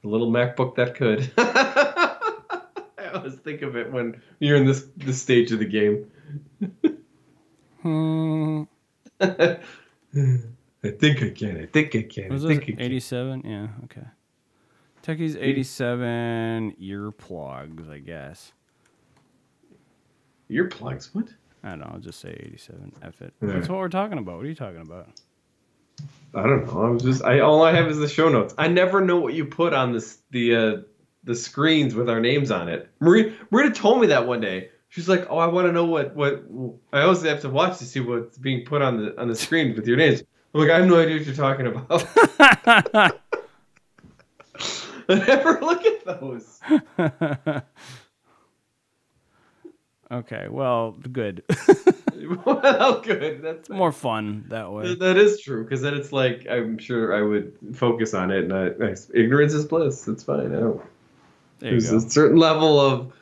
The little MacBook that could. I always think of it when you're in this stage of the game. I think I can. I think I can. Was I think it I can. 87? Yeah, okay. Techie's 87 earplugs, I guess. Earplugs? What? I don't know. I'll just say 87. F it. Yeah. That's what we're talking about. What are you talking about? I don't know. All I have is the show notes. I never know what you put on the screens with our names on it. Marita told me that one day. She's like, "Oh, I want to know what I always have to watch to see what's being put on the screen with your names." I'm like, I have no idea what you're talking about. I never look at those. Okay, well, good. Well, good. That's more fun that way. That is true, because then it's like, I'm sure I would focus on it, and ignorance is bliss. It's fine. There's a certain level of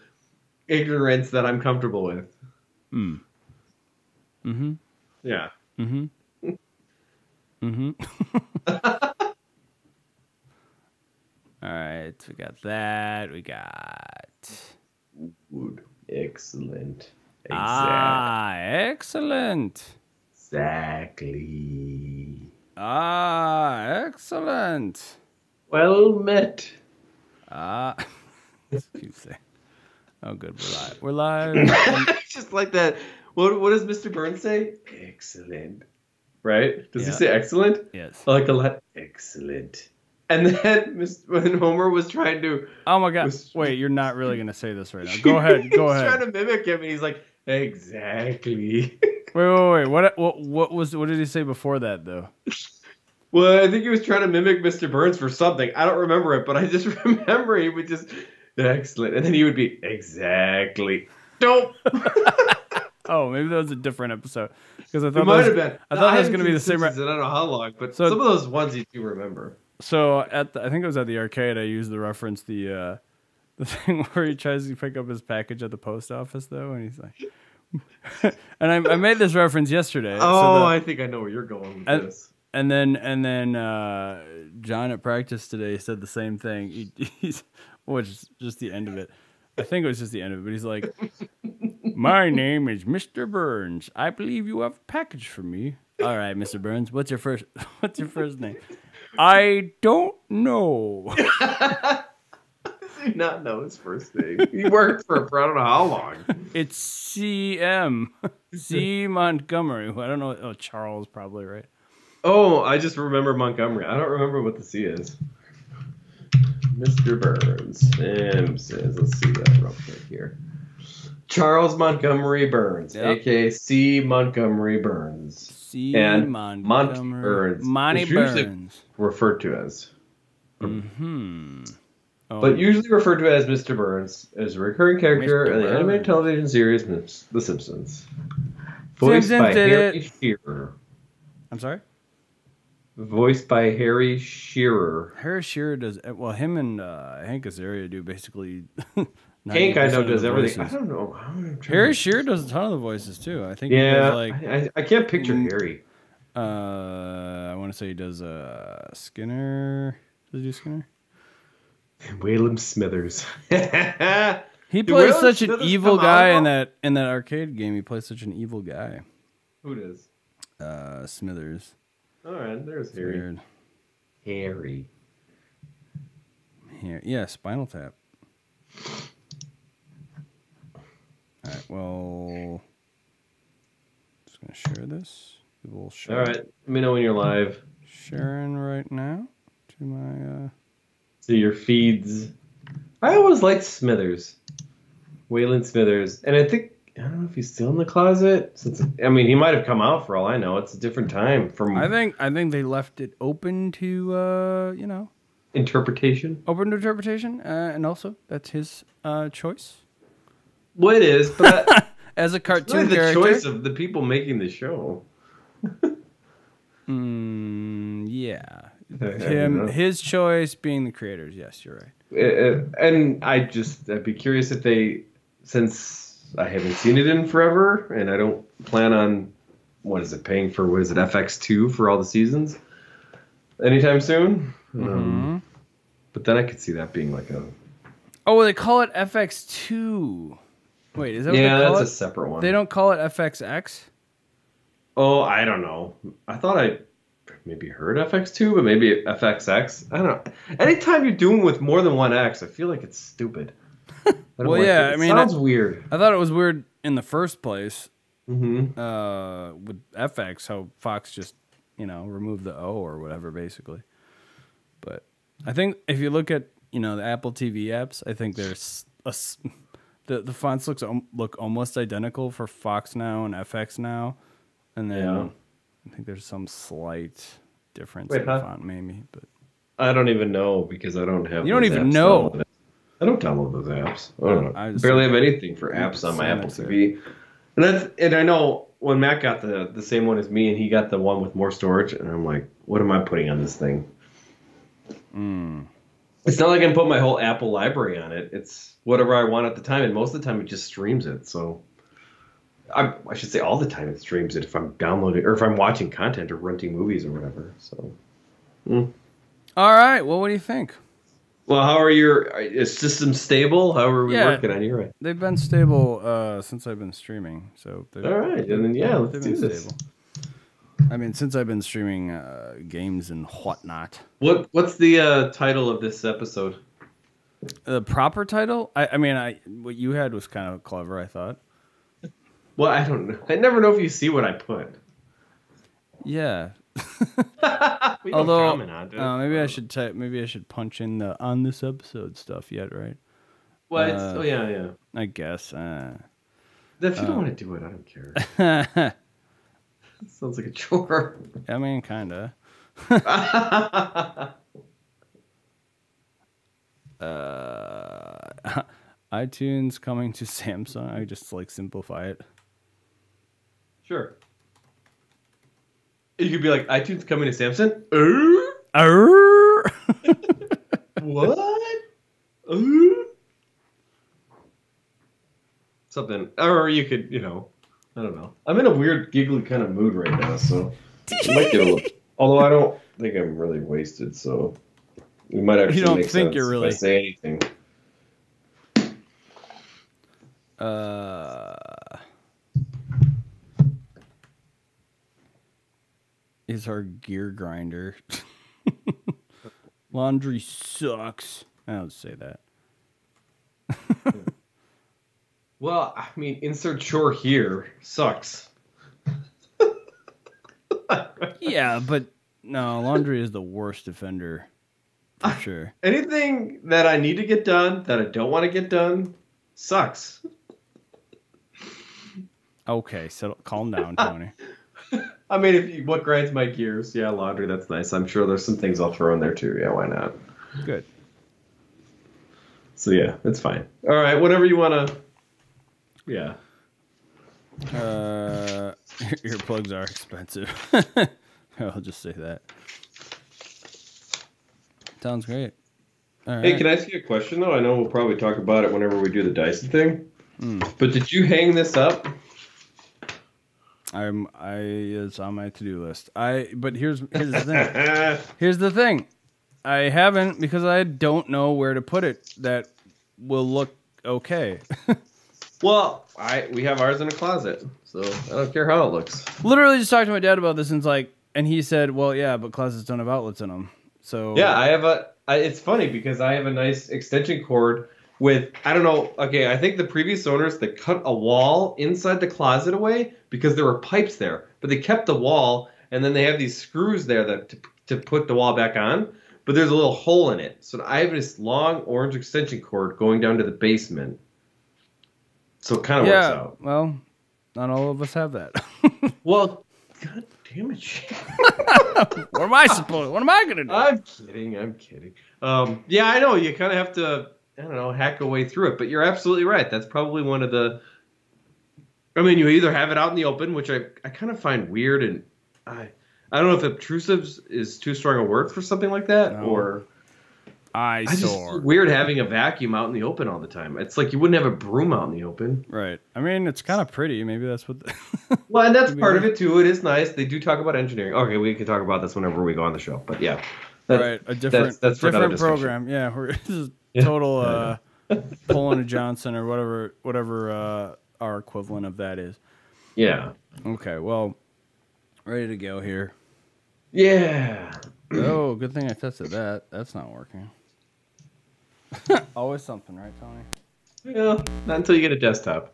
ignorance that I'm comfortable with. Yeah. All right, we got that. We got Wood. Excellent. Excellent. Exactly. Excellent. Well met. Tuesday. Oh, good. We're live. We're live. Just like that. What does Mr. Burns say? Excellent. Right? Does he say excellent? Yes. I like a lot. Excellent. And then when Homer was trying to... Oh, my God. Wait, you're not really going to say this right now. Go ahead. Go ahead. He's trying to mimic him, and he's like, exactly. Wait. What did he say before that, though? Well, I think he was trying to mimic Mr. Burns for something. I don't remember it, but I just remember he would just... Excellent. And then he would be, exactly. Nope. Oh, maybe that was a different episode. Because I thought it might have been. I thought it was going to be the same. I don't know how long, but some of those ones you do remember. So I think it was at the arcade. I used the reference the thing where he tries to pick up his package at the post office, though, and he's like, and I made this reference yesterday. Oh, I think I know where you're going with this. And then John at practice today said the same thing. Which is just the end of it. I think it was just the end of it, but he's like, "My name is Mr. Burns. I believe you have a package for me." All right, Mr. Burns, what's your first name? I don't know. Does he not know his first name? He worked for I don't know how long. It's C.M. C. Montgomery. I don't know. Oh, Charles, probably, right? Oh, I just remember Montgomery. I don't remember what the C is. Mr. Burns. Sam says, let's see that real quick here. Charles Montgomery Burns, a.k.a. C. Montgomery Burns. C. And Montgomery Burns. Monty Burns. Referred to as. Mm-hmm. Oh. But usually referred to as Mr. Burns, as a recurring character in the animated television series The Simpsons. Voiced by Harry Shearer. I'm sorry? Voiced by Harry Shearer. Harry Shearer does... Well, him and Hank Azaria do basically... Hank, I know, does everything. I don't know. Harry Shearer does a ton of the voices, too. I think he does, like... I can't picture Harry. I want to say he does Skinner. Does he do Skinner? Waylon Smithers. He plays such an evil guy in that arcade game. He plays such an evil guy. Who does? Smithers. All right, there's Harry. Weird. Harry. Here, yeah, Spinal Tap. All right, well, just gonna share this. All right, let me know when you're live. Sharing right now to my. To your feeds. I always liked Smithers, Waylon Smithers, and I don't know if he's still in the closet. He might have come out for all I know. It's a different time from. I think they left it open to interpretation. Open to interpretation, and also that's his choice. Well, it is, but as a cartoon it's really character, the choice of the people making the show. Yeah, his choice being the creators. Yes, you're right. And I'd be curious if they, since I haven't seen it in forever, and I don't plan on, paying for, FX2 for all the seasons anytime soon? Mm-hmm. But then I could see that being like a... Oh, they call it FX2. Wait, is that what they call that's it? a separate one. They don't call it FXX? Oh, I don't know. I thought I maybe heard FX2, but maybe FXX. I don't know. Anytime you're doing with more than one X, I feel like it's stupid. Well, yeah, it sounds weird. I thought it was weird in the first place. Mm-hmm. With FX, how Fox just, removed the O or whatever, basically. But I think if you look at, the Apple TV apps, I think there's the fonts look almost identical for Fox Now and FX Now. And then I think there's some slight difference in the font, maybe. But I don't even know because I don't have. You don't even know. Downloaded. I don't download those apps. I don't know. I barely have anything for apps on my Apple TV. And I know when Matt got the same one as me, and he got the one with more storage, and I'm like, what am I putting on this thing? It's not like I can put my whole Apple library on it. It's whatever I want at the time, and most of the time it just streams it. So I should say all the time it streams it if I'm downloading or if I'm watching content or renting movies or whatever. So. All right. Well, what do you think? Well, how are is system stable? How are we working on your end? They've been stable since I've been streaming. So all right, and then let's do this. Stable. I mean, since I've been streaming games and whatnot. What's the title of this episode? The proper title? I mean, what you had was kind of clever, I thought. Well, I don't know. I never know if you see what I put. Yeah. We don't comment on it. Maybe I should punch in the on this episode stuff yet, right? Well, yeah. I guess. If you don't want to do it, I don't care. Sounds like a chore. I mean, kinda. iTunes coming to Samsung. I just simplify it. Sure. You could be like, iTunes coming to Samsung? What? Something. Or you could, I don't know. I'm in a weird, giggly kind of mood right now, so it might get a little... Although I don't think I'm really wasted, so it might actually make sense. You don't think you're really... if I say anything. Is our gear grinder. Laundry sucks. I don't say that. Well, I mean, insert chore here sucks. Yeah, but no, laundry is the worst offender for sure. Anything that I need to get done that I don't want to get done sucks. Okay, so calm down, Tony. I mean, what grinds my gears? Yeah, laundry, that's nice. I'm sure there's some things I'll throw in there too. Yeah, why not? Good. So yeah, it's fine. All right, whatever you want to... Yeah. Earplugs are expensive. I'll just say that. Sounds great. All right. Hey, can I ask you a question, though? I know we'll probably talk about it whenever we do the Dyson thing. But did you hang this up? It's on my to-do list. But here's the thing. Here's the thing. I haven't because I don't know where to put it that will look okay. Well, we have ours in a closet, so I don't care how it looks. Literally just talked to my dad about this, and he said, "Well, yeah, but closets don't have outlets in them." So yeah, I have it's funny because I have a nice extension cord with, I don't know. Okay, I think the previous owners, they cut a wall inside the closet away because there were pipes there, but they kept the wall, and then they have these screws there to put the wall back on. But there's a little hole in it, so I have this long orange extension cord going down to the basement. So it kind of works out. Well, not all of us have that. Well, god damn it. What am I going to do? I'm kidding. Yeah, I know. You kind of have to, I don't know, hack a way through it. But you're absolutely right. That's probably one of the... I mean, you either have it out in the open, which I kind of find weird. And I don't know if obtrusive is too strong a word for something like that. No. Or... It's just weird having a vacuum out in the open all the time. It's like you wouldn't have a broom out in the open. Right. I mean, it's kind of pretty. Maybe that's what... Well, and that's part of it, too. It is nice. They do talk about engineering. Okay, we can talk about this whenever we go on the show. But, yeah. Right, a different that's for another different discussion. program. Yeah, we're this is Yeah. total Poland and Johnson or whatever our equivalent of that is. Yeah. Okay, well, ready to go here. Yeah. Oh, good thing I tested that. That's not working. Always something, right, Tony? Yeah. Not until you get a desktop.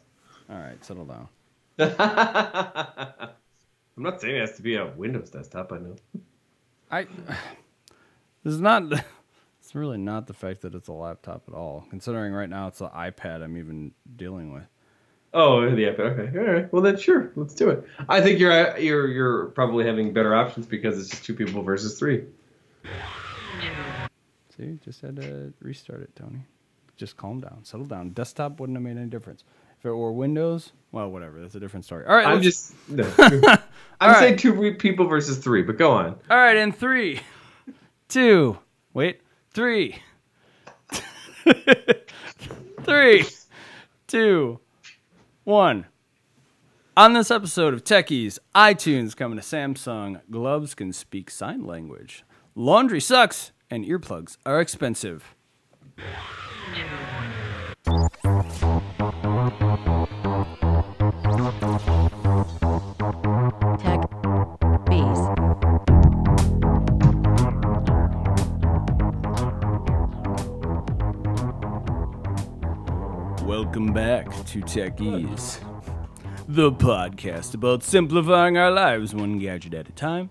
All right, settle down. I'm not saying it has to be a Windows desktop. I know. This is not. It's really not the fact that it's a laptop at all. Considering right now it's the iPad I'm even dealing with. Oh, the iPad. Okay. All right. Well, then sure. Let's do it. I think you're probably having better options because it's just 2 people versus 3. See, just had to restart it, Tony. Just calm down, settle down. Desktop wouldn't have made any difference. If it were Windows, well, whatever. That's a different story. All right, I'm let's- just. No. I'm saying 2 people versus 3, but go on. All right, in 3, 2, wait, 3, 3, 2, 1. On this episode of Techies, iTunes coming to Samsung, gloves can speak sign language, laundry sucks, and earplugs are expensive. Tech Bees. Welcome back to Techies, the podcast about simplifying our lives one gadget at a time.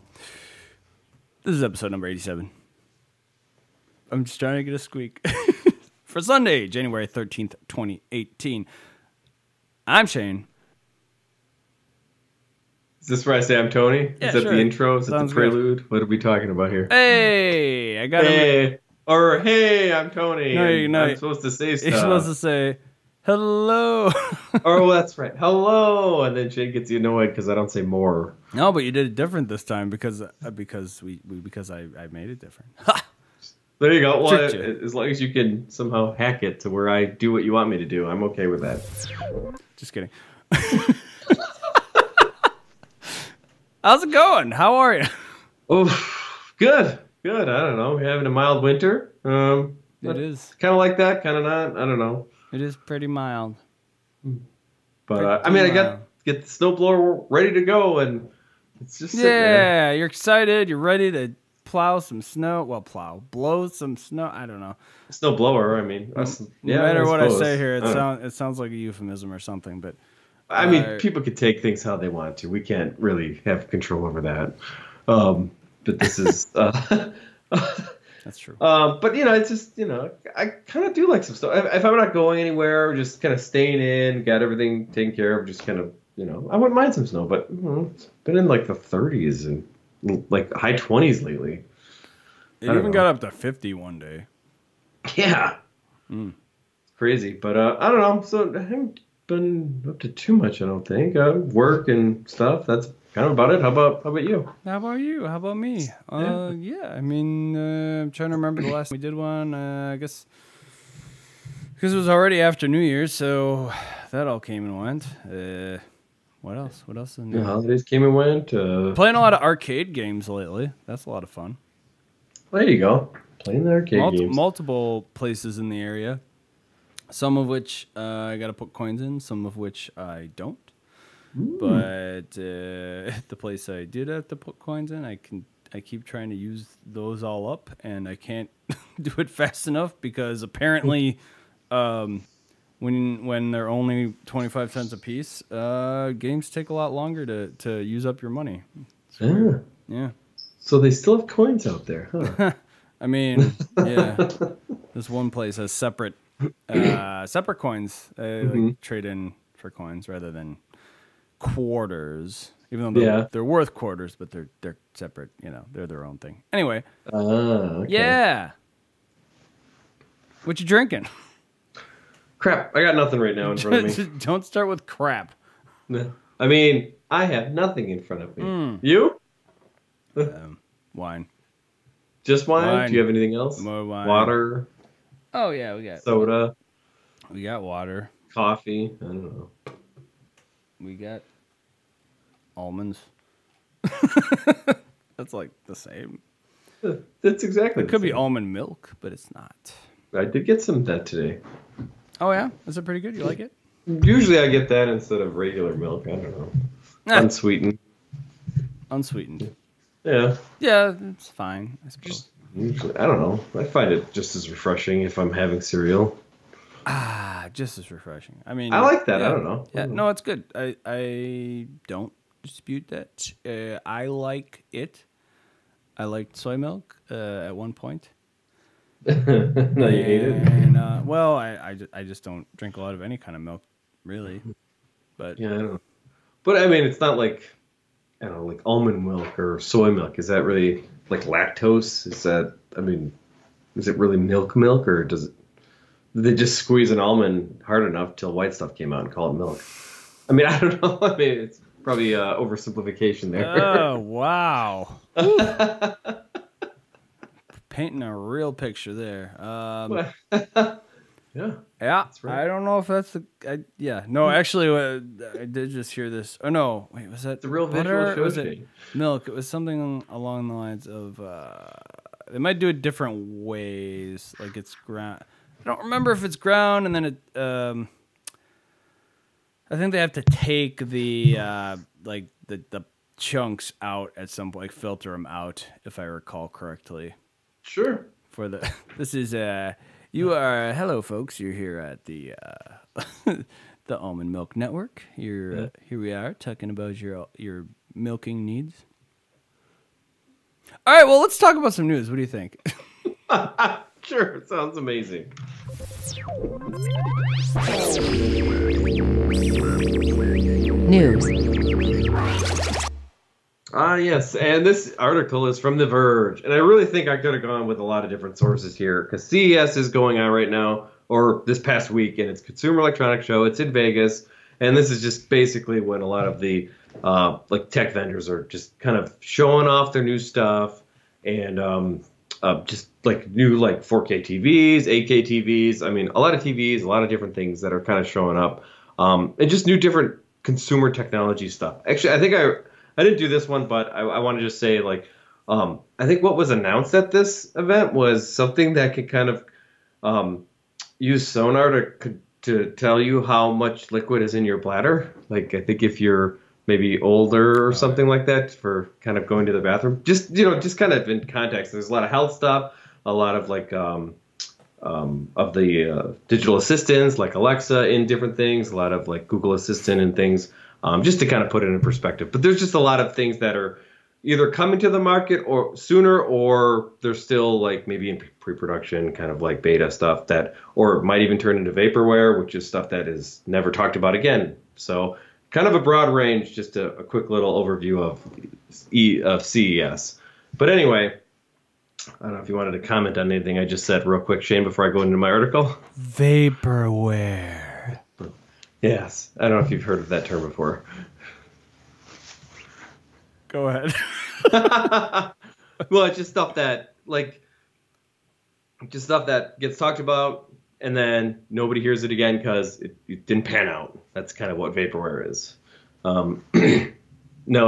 This is episode number 87. I'm just trying to get a squeak. For Sunday, January 13th, 2018. I'm Shane. Is this where I say I'm Tony? Yeah, Is that sure. the intro? Is that Sounds the prelude? What are we talking about here? Hey, I got him. Hey. Or, hey, I'm Tony. No, and no. I'm supposed to say stuff. You're supposed to say, hello. Oh, that's right. Hello. And then Shane gets annoyed because I don't say more. No, but you did it different this time because I made it different. There you go. Well, Tricked you. as long as you can somehow hack it to where I do what you want me to do, I'm okay with that. Just kidding. How's it going? How are you? Oh, good. Good. I don't know. We're having a mild winter. It is. Kind of like that, kind of not. I don't know. It is pretty mild. But I mean, I get the snowblower ready to go, and it's just sitting there. Yeah, you're excited. You're ready to plow some snow. Well, blow some snow. I don't know. Snowblower. I mean, No matter what I suppose. say here, it sounds like a euphemism or something. But I mean, people can take things how they want to. We can't really have control over that. But this is. that's true. But it's just I kind of do like some stuff. If I'm not going anywhere, or just kind of staying in, got everything taken care of, just kind of I wouldn't mind some snow. But it's been in like the 30s and like high 20s lately. It even got up to 50 one day. Yeah, it's crazy. But I don't know. So I haven't been up to too much. I don't think work and stuff. That's kind of about it. How about you? How about you? How about me? Yeah. I mean, I'm trying to remember the last time we did one. I guess because it was already after New Year's, so that all came and went. What else? What else? The holidays came and went. Playing a lot of arcade games lately. That's a lot of fun. There you go. Playing the arcade games. Multiple places in the area. Some of which I got to put coins in. Some of which I don't. But the place I did have to put coins in, I keep trying to use those all up, and I can't do it fast enough because apparently, when they're only 25 cents a piece, games take a lot longer to use up your money. Yeah. So they still have coins out there, huh? I mean, yeah. This one place has separate coins. Like trade in for coins rather than quarters, even though they're worth quarters, but they're separate. They're their own thing. Anyway, Okay. yeah. What you drinking? Crap, I got nothing right now in front of me. Don't start with crap. I mean, I have nothing in front of me. You? Wine. Just wine? Do you have anything else? More wine. Water? Oh yeah, we got soda. We got water. Coffee. I don't know. We got almonds. That's like the same. That's exactly. It could be almond milk, but it's not. I did get some of that today. Oh yeah, is it pretty good? You like it? Usually I get that instead of regular milk. I don't know. Unsweetened. Unsweetened. Yeah. Yeah, it's fine. I suppose. Usually, I don't know. I find it just as refreshing if I'm having cereal. Just as refreshing. I mean, I like that. yeah, I don't know. Yeah, no, it's good. I don't dispute that. I like it. I liked soy milk at one point. No, you hate it. And well, I just don't drink a lot of any kind of milk, really. But Yeah, I don't know. But I mean, it's not like, I don't know, like almond milk or soy milk. Is that really like lactose? Is that, I mean, is it really milk or did they just squeeze an almond hard enough till white stuff came out and call it milk? I mean, I don't know. I mean, it's probably oversimplification there. oh wow. Painting a real picture there. Yeah. Yeah, right. I don't know if that's yeah. No, actually, I did just hear this. Oh no, wait, was that The real butter? visual show Was thing. it milk? It was something along the lines of they might do it different ways. Like it's ground. I don't remember if it's ground, and then it. I think they have to take the like the chunks out at some point, like filter them out, if I recall correctly. Sure. For the this is you are hello folks. You're here at the the Almond Milk Network. Here we are talking about your milking needs. All right, well, let's talk about some news. What do you think? Sure, it sounds amazing. News. Yes, and this article is from The Verge, and I really think I could have gone with a lot of different sources here, because CES is going on right now, or this past week, and it's Consumer Electronics Show. It's in Vegas, and this is just basically when a lot of the like tech vendors are just kind of showing off their new stuff, and just like new like 4K TVs, 8K TVs. I mean, a lot of TVs, a lot of different things that are kind of showing up, and just new different consumer technology stuff. Actually, I think I didn't do this one, but I want to just say, like, I think what was announced at this event was something that could kind of use sonar to tell you how much liquid is in your bladder. Like, I think if you're maybe older or something like that for kind of going to the bathroom, just kind of in context. There's a lot of health stuff, a lot of like of the digital assistants like Alexa in different things, a lot of like Google Assistant and things. Just to kind of put it in perspective. But there's just a lot of things that are either coming to the market or sooner, or they're still like maybe in pre-production, kind of like beta stuff that, or might even turn into vaporware, which is stuff that is never talked about again. So kind of a broad range, just a quick little overview of CES. But anyway, I don't know if you wanted to comment on anything I just said real quick, Shane, before I go into my article. Vaporware. Yes, I don't know if you've heard of that term before. Go ahead. Well, it's just stuff that gets talked about, and then nobody hears it again because it didn't pan out. That's kind of what vaporware is. No,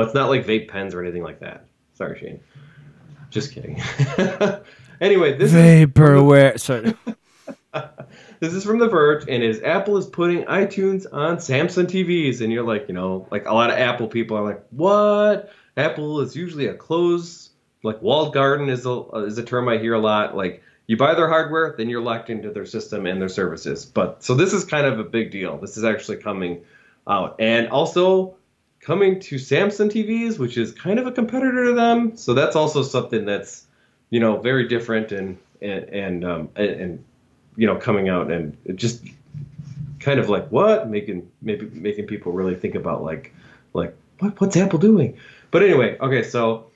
it's not like vape pens or anything like that. Sorry, Shane. Just kidding. Anyway, this vaporware. Sorry. This is from The Verge, and Apple is putting iTunes on Samsung TVs, and you're like, like a lot of Apple people are like, what? Apple is usually a closed, like walled garden is a term I hear a lot. Like you buy their hardware, then you're locked into their system and their services. But so this is kind of a big deal. This is actually coming out, and also coming to Samsung TVs, which is kind of a competitor to them. So that's also something that's, very different and coming out, and it just kind of like making people really think about like what's Apple doing? But anyway, okay, so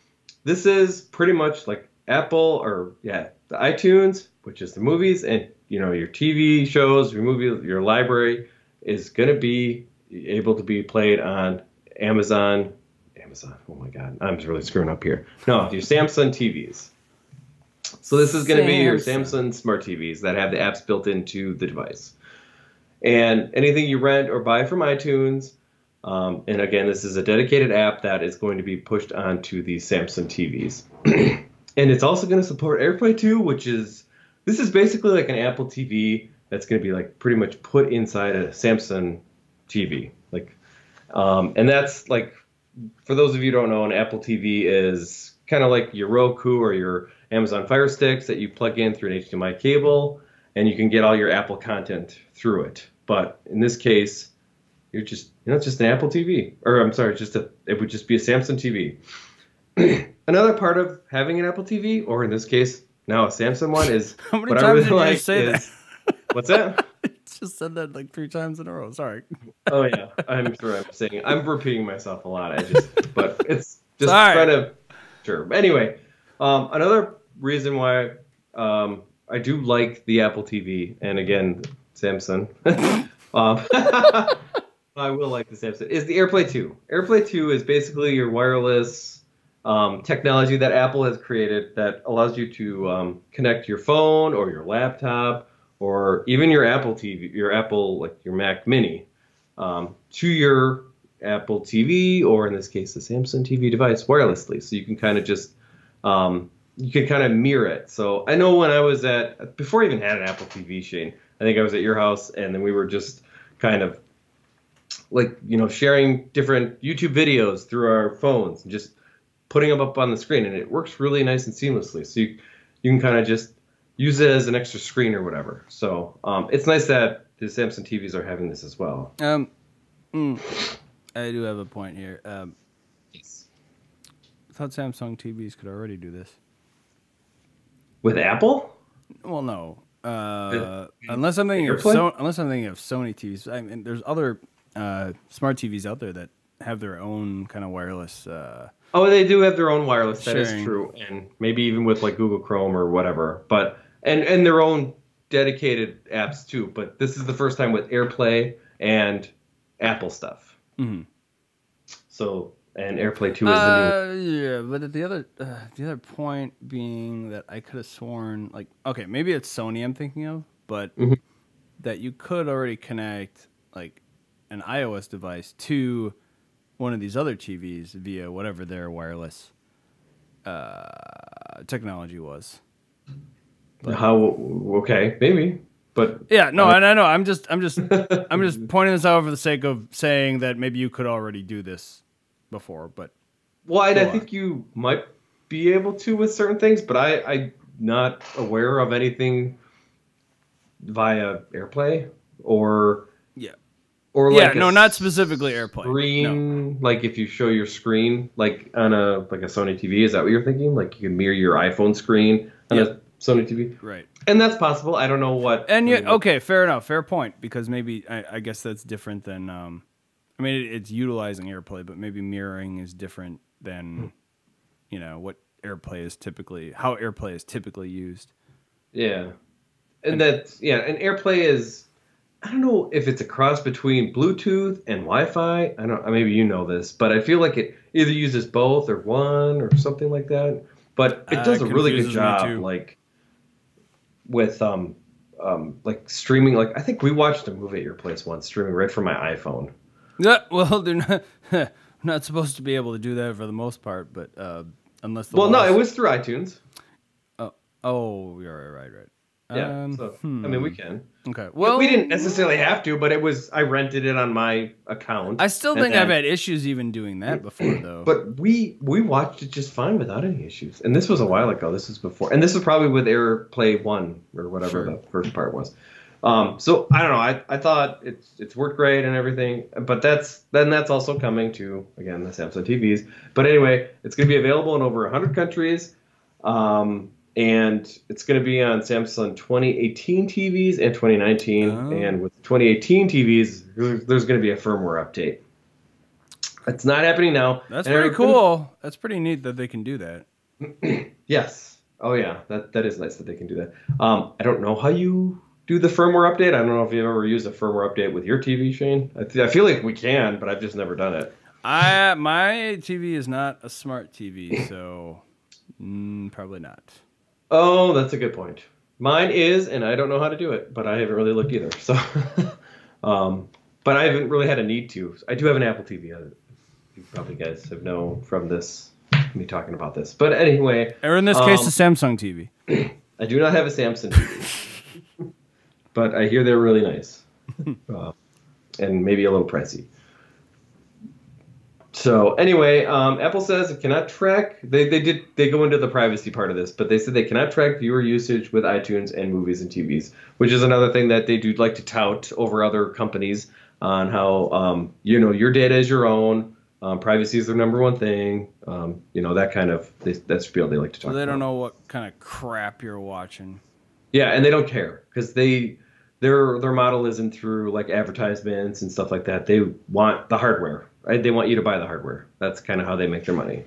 this is pretty much like Apple, or the iTunes, which is the movies, and your TV shows, your movie, your library is gonna be able to be played on Amazon. Oh my God, I'm really screwing up here. No, your Samsung TVs. So this is going to be your Samsung smart TVs that have the apps built into the device. And anything you rent or buy from iTunes, and again, this is a dedicated app that is going to be pushed onto the Samsung TVs. And it's also going to support AirPlay 2, this is basically like an Apple TV that's going to be like pretty much put inside a Samsung TV. Like, and that's like, for those of you who don't know, an Apple TV is kind of like your Roku or your Amazon Fire Sticks that you plug in through an HDMI cable, and you can get all your Apple content through it. But in this case, it's just an Apple TV, or I'm sorry, it would just be a Samsung TV. Another part of having an Apple TV, or in this case, now a Samsung one, is How many what times I really did you like just say is, what's that? I just said that like 3 times in a row. Sorry. Oh yeah, I'm sure I'm repeating myself a lot. But it's just Sorry. trying to, sure. Anyway, another reason why I do like the Apple TV, and again, Samsung, I will like the Samsung, is the AirPlay 2. AirPlay 2 is basically your wireless technology that Apple has created that allows you to connect your phone or your laptop or even your Apple TV, your Mac Mini, to your Apple TV, or in this case, the Samsung TV device wirelessly. So you can kind of just, you can kind of mirror it. So I know when I was before I even had an Apple TV, Shane, I think I was at your house, and then we were just kind of like, sharing different YouTube videos through our phones and just putting them up on the screen, and it works really nice and seamlessly. So you can kind of just use it as an extra screen or whatever. So it's nice that the Samsung TVs are having this as well. I do have a point here. Yes. I thought Samsung TVs could already do this. With Apple? Well, no. Unless I'm thinking of Sony TVs. I mean, there's other smart TVs out there that have their own kind of wireless. Oh, they do have their own wireless. That sharing. is true, and maybe even with like Google Chrome or whatever. But and their own dedicated apps too. But this is the first time with AirPlay and Apple stuff. Mm-hmm. So, and AirPlay 2 is the new. Yeah, but the other point being that I could have sworn, like, okay, maybe it's Sony I'm thinking of, but that you could already connect like an iOS device to one of these other TVs via whatever their wireless technology was. But, Okay, maybe, but yeah, no, and I know. I'm just pointing this out for the sake of saying that maybe you could already do this before, but I think you might be able to with certain things, but I'm not aware of anything via AirPlay or like not specifically AirPlay. Screen, like if you show your screen like on a Sony TV, is that what you're thinking? Like you can mirror your iPhone screen on a Sony TV, right? And that's possible. I don't know what. And okay, fair enough, fair point. Because maybe I guess that's different than. I mean, it's utilizing AirPlay, but maybe mirroring is different than, what AirPlay is how AirPlay is typically used. Yeah, and and AirPlay is. I don't know if it's a cross between Bluetooth and Wi-Fi. I don't. Maybe you know this, but I feel like it either uses both or one or something like that. But it does a really good job, like with like streaming. Like I think we watched a movie at your place once, streaming right from my iPhone. Yeah, well, they're not supposed to be able to do that for the most part, but unless no, it was through iTunes. Oh, you're right. Yeah, so I mean, we can. Okay. Well, we didn't necessarily have to, but I rented it on my account. I still think I've had issues even doing that before, though. But we watched it just fine without any issues. And this was a while ago. This was before, and this was probably with AirPlay 1 or whatever the first part was. So I don't know. I thought it's worked great and everything, but that's also coming to again the Samsung TVs. But anyway, it's going to be available in over 100 countries. And it's going to be on Samsung 2018 TVs and 2019. Oh. And with 2018 TVs, there's going to be a firmware update. It's not happening now. That's pretty cool. That's pretty neat that they can do that. Yes. Oh, yeah. That is nice that they can do that. I don't know how you do the firmware update. I don't know if you've ever used a firmware update with your TV, Shane. I feel like we can, but I've just never done it. My TV is not a smart TV, so probably not. Oh, that's a good point. Mine is, and I don't know how to do it, but I haven't really looked either. So, but I haven't really had a need to. I do have an Apple TV. You probably guys have known from this me talking about this. But anyway. Or in this case, the Samsung TV. I do not have a Samsung TV. But I hear they're really nice. And maybe a little pricey. So anyway, Apple says it cannot track. They go into the privacy part of this, but they said they cannot track viewer usage with iTunes and movies and TVs, which is another thing that they do like to tout over other companies on how your data is your own, privacy is their number one thing, that kind of that spiel they like to talk. So they about. don't know what kind of crap you're watching. Yeah, and they don't care because their model isn't through like advertisements and stuff like that. They want the hardware, right? They want you to buy the hardware. That's kind of how they make their money.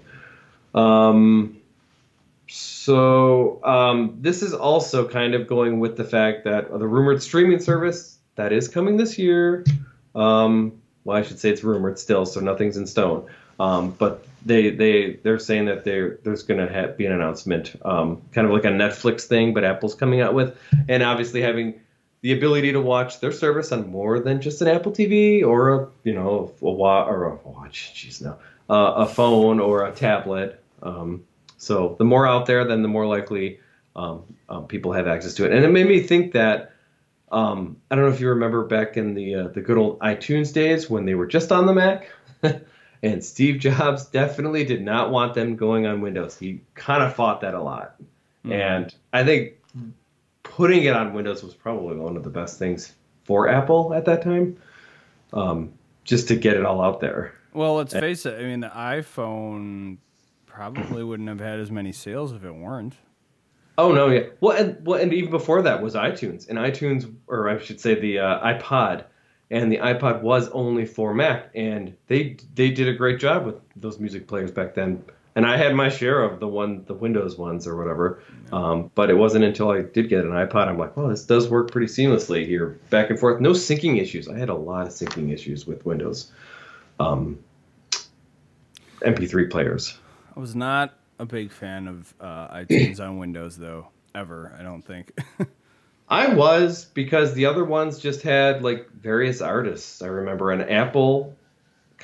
This is also kind of going with the fact that the rumored streaming service that is coming this year. Well, I should say it's rumored still, so nothing's in stone. But they're saying that there's going to be an announcement, kind of like a Netflix thing, but Apple's coming out with, and obviously having the ability to watch their service on more than just an Apple TV or a phone or a tablet. So the more out there, then the more likely people have access to it. And it made me think that I don't know if you remember back in the good old iTunes days when they were just on the Mac, and Steve Jobs definitely did not want them going on Windows. He kind of fought that a lot, and I think putting it on Windows was probably one of the best things for Apple at that time, just to get it all out there. Well, let's face it. I mean, the iPhone probably wouldn't have had as many sales if it weren't. Oh no, yeah. Well, and even before that was iTunes, and iTunes, or I should say the iPod, and the iPod was only for Mac, and they did a great job with those music players back then. And I had my share of the Windows ones or whatever, but it wasn't until I did get an iPod I'm like, well, this does work pretty seamlessly here, back and forth. No syncing issues. I had a lot of syncing issues with Windows MP3 players. I was not a big fan of iTunes on Windows, though, ever, I don't think. I was, because the other ones just had like various artists. I remember an Apple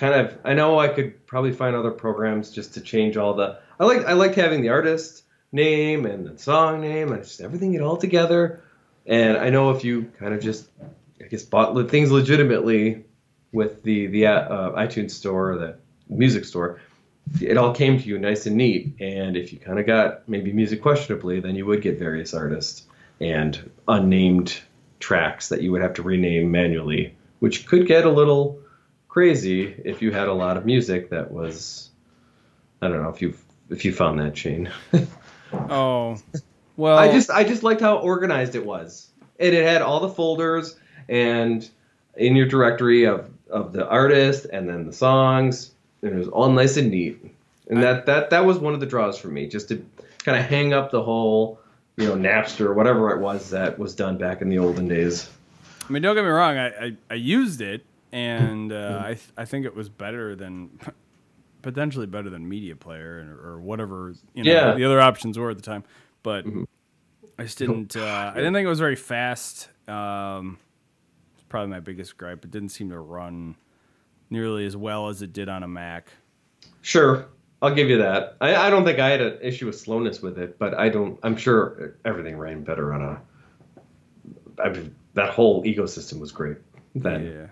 I know I could probably find other programs just to change all the. I liked having the artist name and the song name and just everything it all together. And I know if you kind of just, I guess, bought things legitimately with the iTunes store, the music store, it all came to you nice and neat. And if you kind of got maybe music questionably, then you would get various artists and unnamed tracks that you would have to rename manually, which could get a little crazy if you had a lot of music that was, I don't know if you found that, Shane. Oh, well, I just liked how organized it was, and it had all the folders and in your directory of the artist and then the songs, and it was all nice and neat. And that was one of the draws for me, just to kind of hang up the whole, Napster or whatever it was that was done back in the olden days. I mean, don't get me wrong, I used it. And I think it was potentially better than Media Player or whatever the other options were at the time. But I just didn't. I didn't think it was very fast. It's probably my biggest gripe. It didn't seem to run nearly as well as it did on a Mac. Sure, I'll give you that. I don't think I had an issue with slowness with it, but I'm sure everything ran better on that whole ecosystem was great then. Yeah.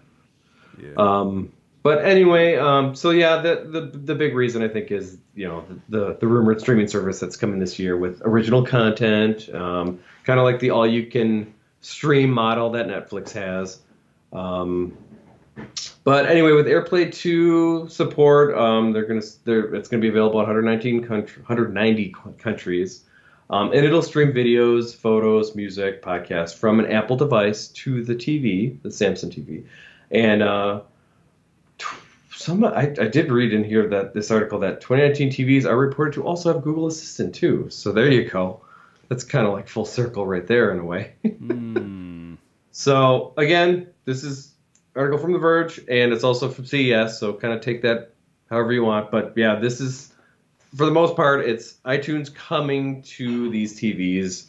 But anyway, so yeah, the big reason I think is, the rumored streaming service that's coming this year with original content, kind of like the all you can stream model that Netflix has. But anyway, with AirPlay 2 support, it's gonna be available in 190 countries. And it'll stream videos, photos, music, podcasts from an Apple device to the TV, the Samsung TV. And I did read in here that this article that 2019 TVs are reported to also have Google Assistant too. So there you go. That's kind of like full circle right there in a way. So again, this is an article from The Verge, and it's also from CES. So kind of take that however you want. But yeah, this is, for the most part, it's iTunes coming to these TVs.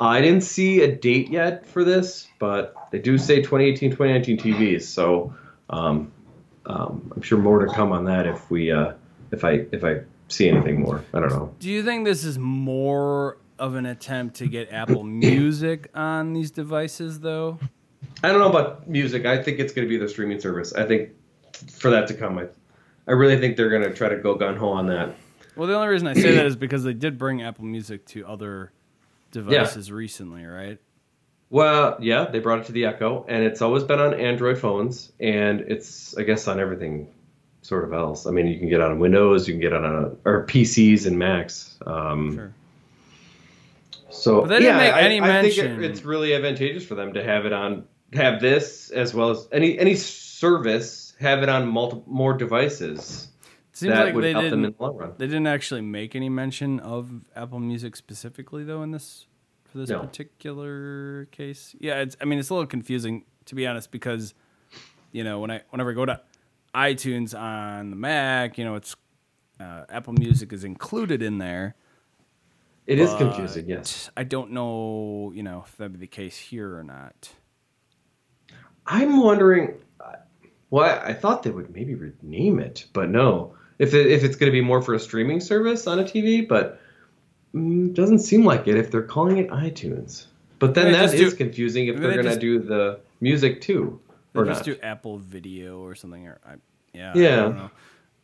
I didn't see a date yet for this, but they do say 2018, 2019 TVs. So I'm sure more to come on that if I see anything more. I don't know. Do you think this is more of an attempt to get Apple Music on these devices, though? I don't know about music. I think it's going to be the streaming service. I think for that to come, I really think they're going to try to go gung-ho on that. Well, the only reason I say that is because they did bring Apple Music to other devices recently, right? Well, yeah, they brought it to the Echo, and it's always been on Android phones, and it's, I guess, on everything sort of else. I mean, you can get it on Windows, you can get it on or PCs and Macs. Sure. So, but they didn't make any I think mention. it's really advantageous for them to have this as well as any service, have it on more devices. Seems that like would they help them didn't. in the long run. They didn't actually make any mention of Apple Music specifically, though, for this particular case. Yeah, it's a little confusing, to be honest, because whenever I go to iTunes on the Mac, it's Apple Music is included in there. It is confusing, yes. I don't know, if that'd be the case here or not. I'm wondering. Well, I thought they would maybe rename it, but no. If it's going to be more for a streaming service on a TV, but doesn't seem like it if they're calling it iTunes. But then that is confusing if they're going to do the music too, or just not. do Apple Video or something, or I don't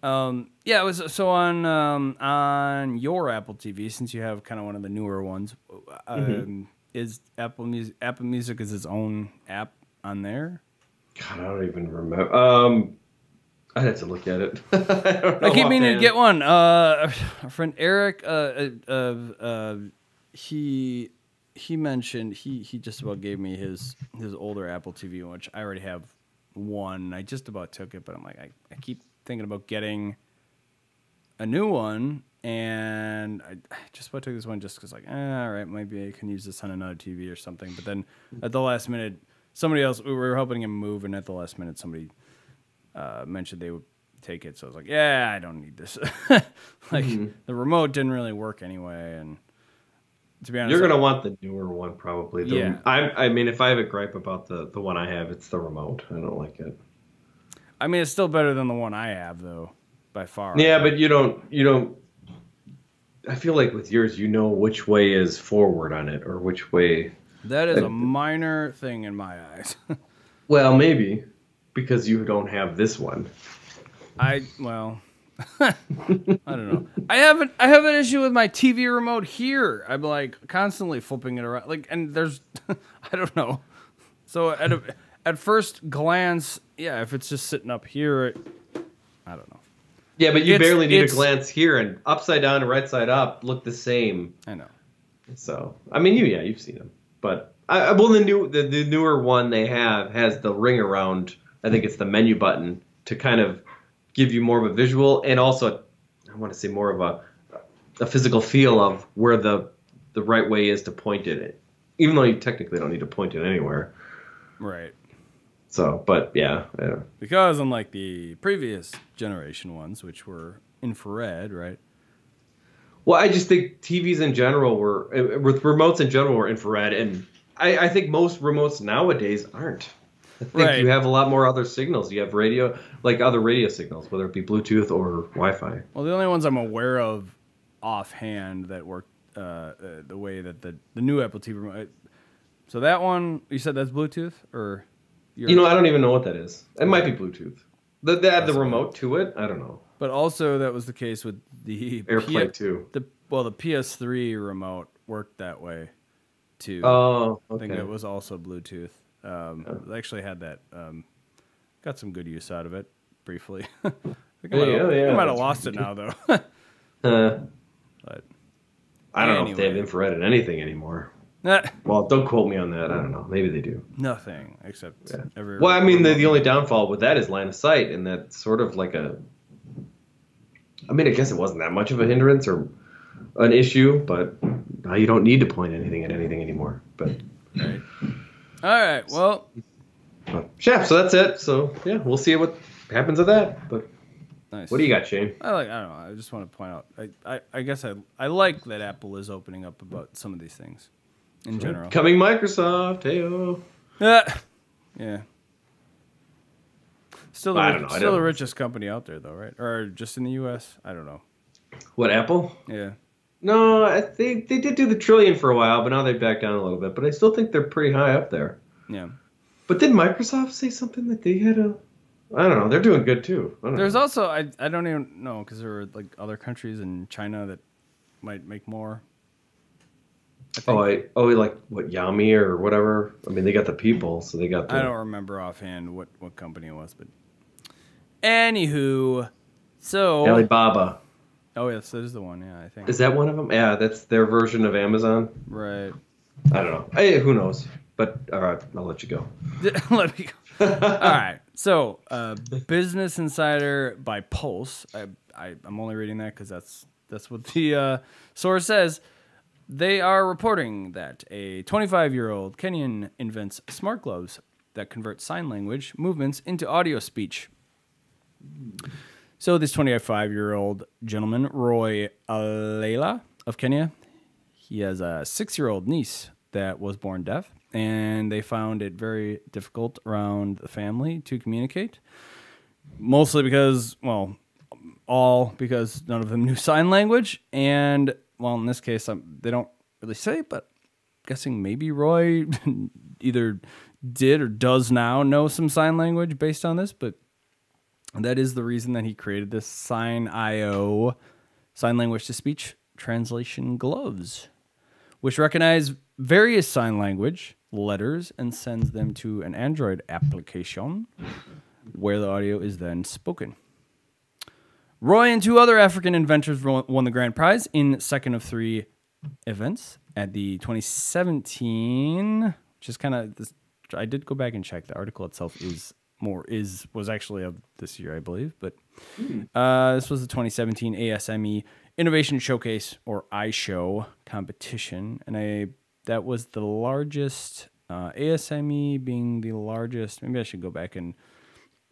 know. It was so on your Apple TV, since you have kind of one of the newer ones. Is Apple Music is its own app on there? God, I don't even remember. I'd have to look at it. I keep meaning to get one. Our friend Eric, he mentioned he just about gave me his older Apple TV, which I already have one. I just about took it, but I'm like, I keep thinking about getting a new one, and I just about took this one just because, like, all right, maybe I can use this on another TV or something. But then at the last minute, somebody else, we were helping him move, and at the last minute, somebody mentioned they would take it. So I was like, yeah, I don't need this. The remote didn't really work anyway, and to be honest, you're gonna want the newer one probably. Yeah. I mean, if I have a gripe about the one I have, it's the remote. I don't like it. I mean, it's still better than the one I have, though, by far. Yeah, but you don't. I feel like with yours, you know which way is forward on it or which way. That is a minor thing in my eyes. Well, maybe because you don't have this one. I don't know. I have an issue with my TV remote here. I'm like constantly flipping it around, like, and there's I don't know. So at first glance, yeah, if it's just sitting up here, I don't know. Yeah, but you barely need to glance here, and upside down and right side up look the same. I know. So I mean, you've seen them, but the newer one they have has the ring around. I think it's the menu button to kind of give you more of a visual, and also I want to say more of a physical feel of where the right way is to point it, even though you technically don't need to point it anywhere. Right. So, but yeah. Because unlike the previous generation ones, which were infrared, right? Well, I just think TVs in general with remotes in general were infrared, and I think most remotes nowadays aren't. I think you have a lot more other signals. You have radio, like other radio signals, whether it be Bluetooth or Wi-Fi. Well, the only ones I'm aware of offhand that work the way that the new Apple TV remote. So that one, you said that's Bluetooth, or? I don't even know what that is. It might be Bluetooth. They add the remote to it. I don't know. But also that was the case with the AirPlay too. The PS3 remote worked that way too. Oh, okay. I think it was also Bluetooth. I actually had that. Got some good use out of it briefly. I might have lost it now though. But I don't know if they have infrared in anything anymore. Well, don't quote me on that. I don't know. Maybe they do. Nothing except every. Well, I mean, the only downfall with that is line of sight, and that's sort of like I mean, I guess it wasn't that much of a hindrance or an issue, but now you don't need to point anything at anything anymore. But right. All right. Well. Yeah. So that's it. So yeah, we'll see what happens with that. But nice. What do you got, Shane? I don't know. I just want to point out. I guess I like that Apple is opening up about some of these things. In general. Coming Microsoft, hey-o. Yeah. Still the richest company out there, though, right? Or just in the U.S.? I don't know. What, Apple? Yeah. No, they did do the trillion for a while, but now they backed down a little bit. But I still think they're pretty high up there. Yeah. But did Microsoft say something that they had a? I don't know. They're doing good too. I don't There's know. also I don't even know because there were like other countries in China that might make more. I think. Like what, Yami or whatever. I mean, they got the people, so they got the. I don't remember offhand what company it was, but anywho, so Alibaba. oh yes, that is the one. Yeah, I think. Is that one of them? Yeah, that's their version of Amazon. Right. I don't know. Hey, who knows? But all right, I'll let you go. Let me go. All right. So, Business Insider by Pulse. I'm only reading that because that's what the source says. They are reporting that a 25-year-old Kenyan invents smart gloves that convert sign language movements into audio speech. So this 25-year-old gentleman, Roy Alela of Kenya, he has a 6-year-old niece that was born deaf, and they found it very difficult around the family to communicate, mostly because, well, all because none of them knew sign language, and, well, in this case, they don't really say, but I'm guessing maybe Roy either did or does now know some sign language based on this, but that is the reason that he created this Sign.io, sign language to speech translation gloves, which recognize various sign language letters and sends them to an Android application where the audio is then spoken. Roy and 2 other African inventors won the grand prize in second of 3 events at the 2017, which is kind of this. I did go back and check. The article itself was actually of this year, I believe, but this was the 2017 ASME Innovation Showcase, or iShow, competition, and that was the largest, ASME being the largest. Maybe I should go back and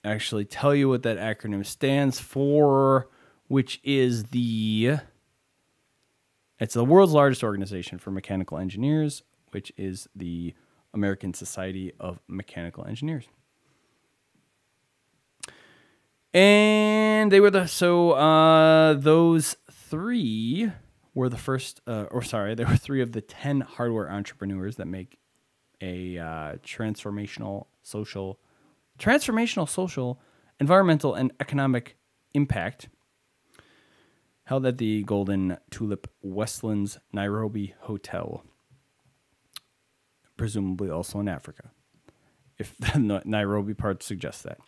actually tell you what that acronym stands for, which is it's the world's largest organization for mechanical engineers, which is the American Society of Mechanical Engineers. And they were those 3 were the first, there were 3 of the 10 hardware entrepreneurs that make a transformational social, environmental, and economic impact, held at the Golden Tulip Westlands Nairobi Hotel, presumably also in Africa, if the Nairobi part suggests that.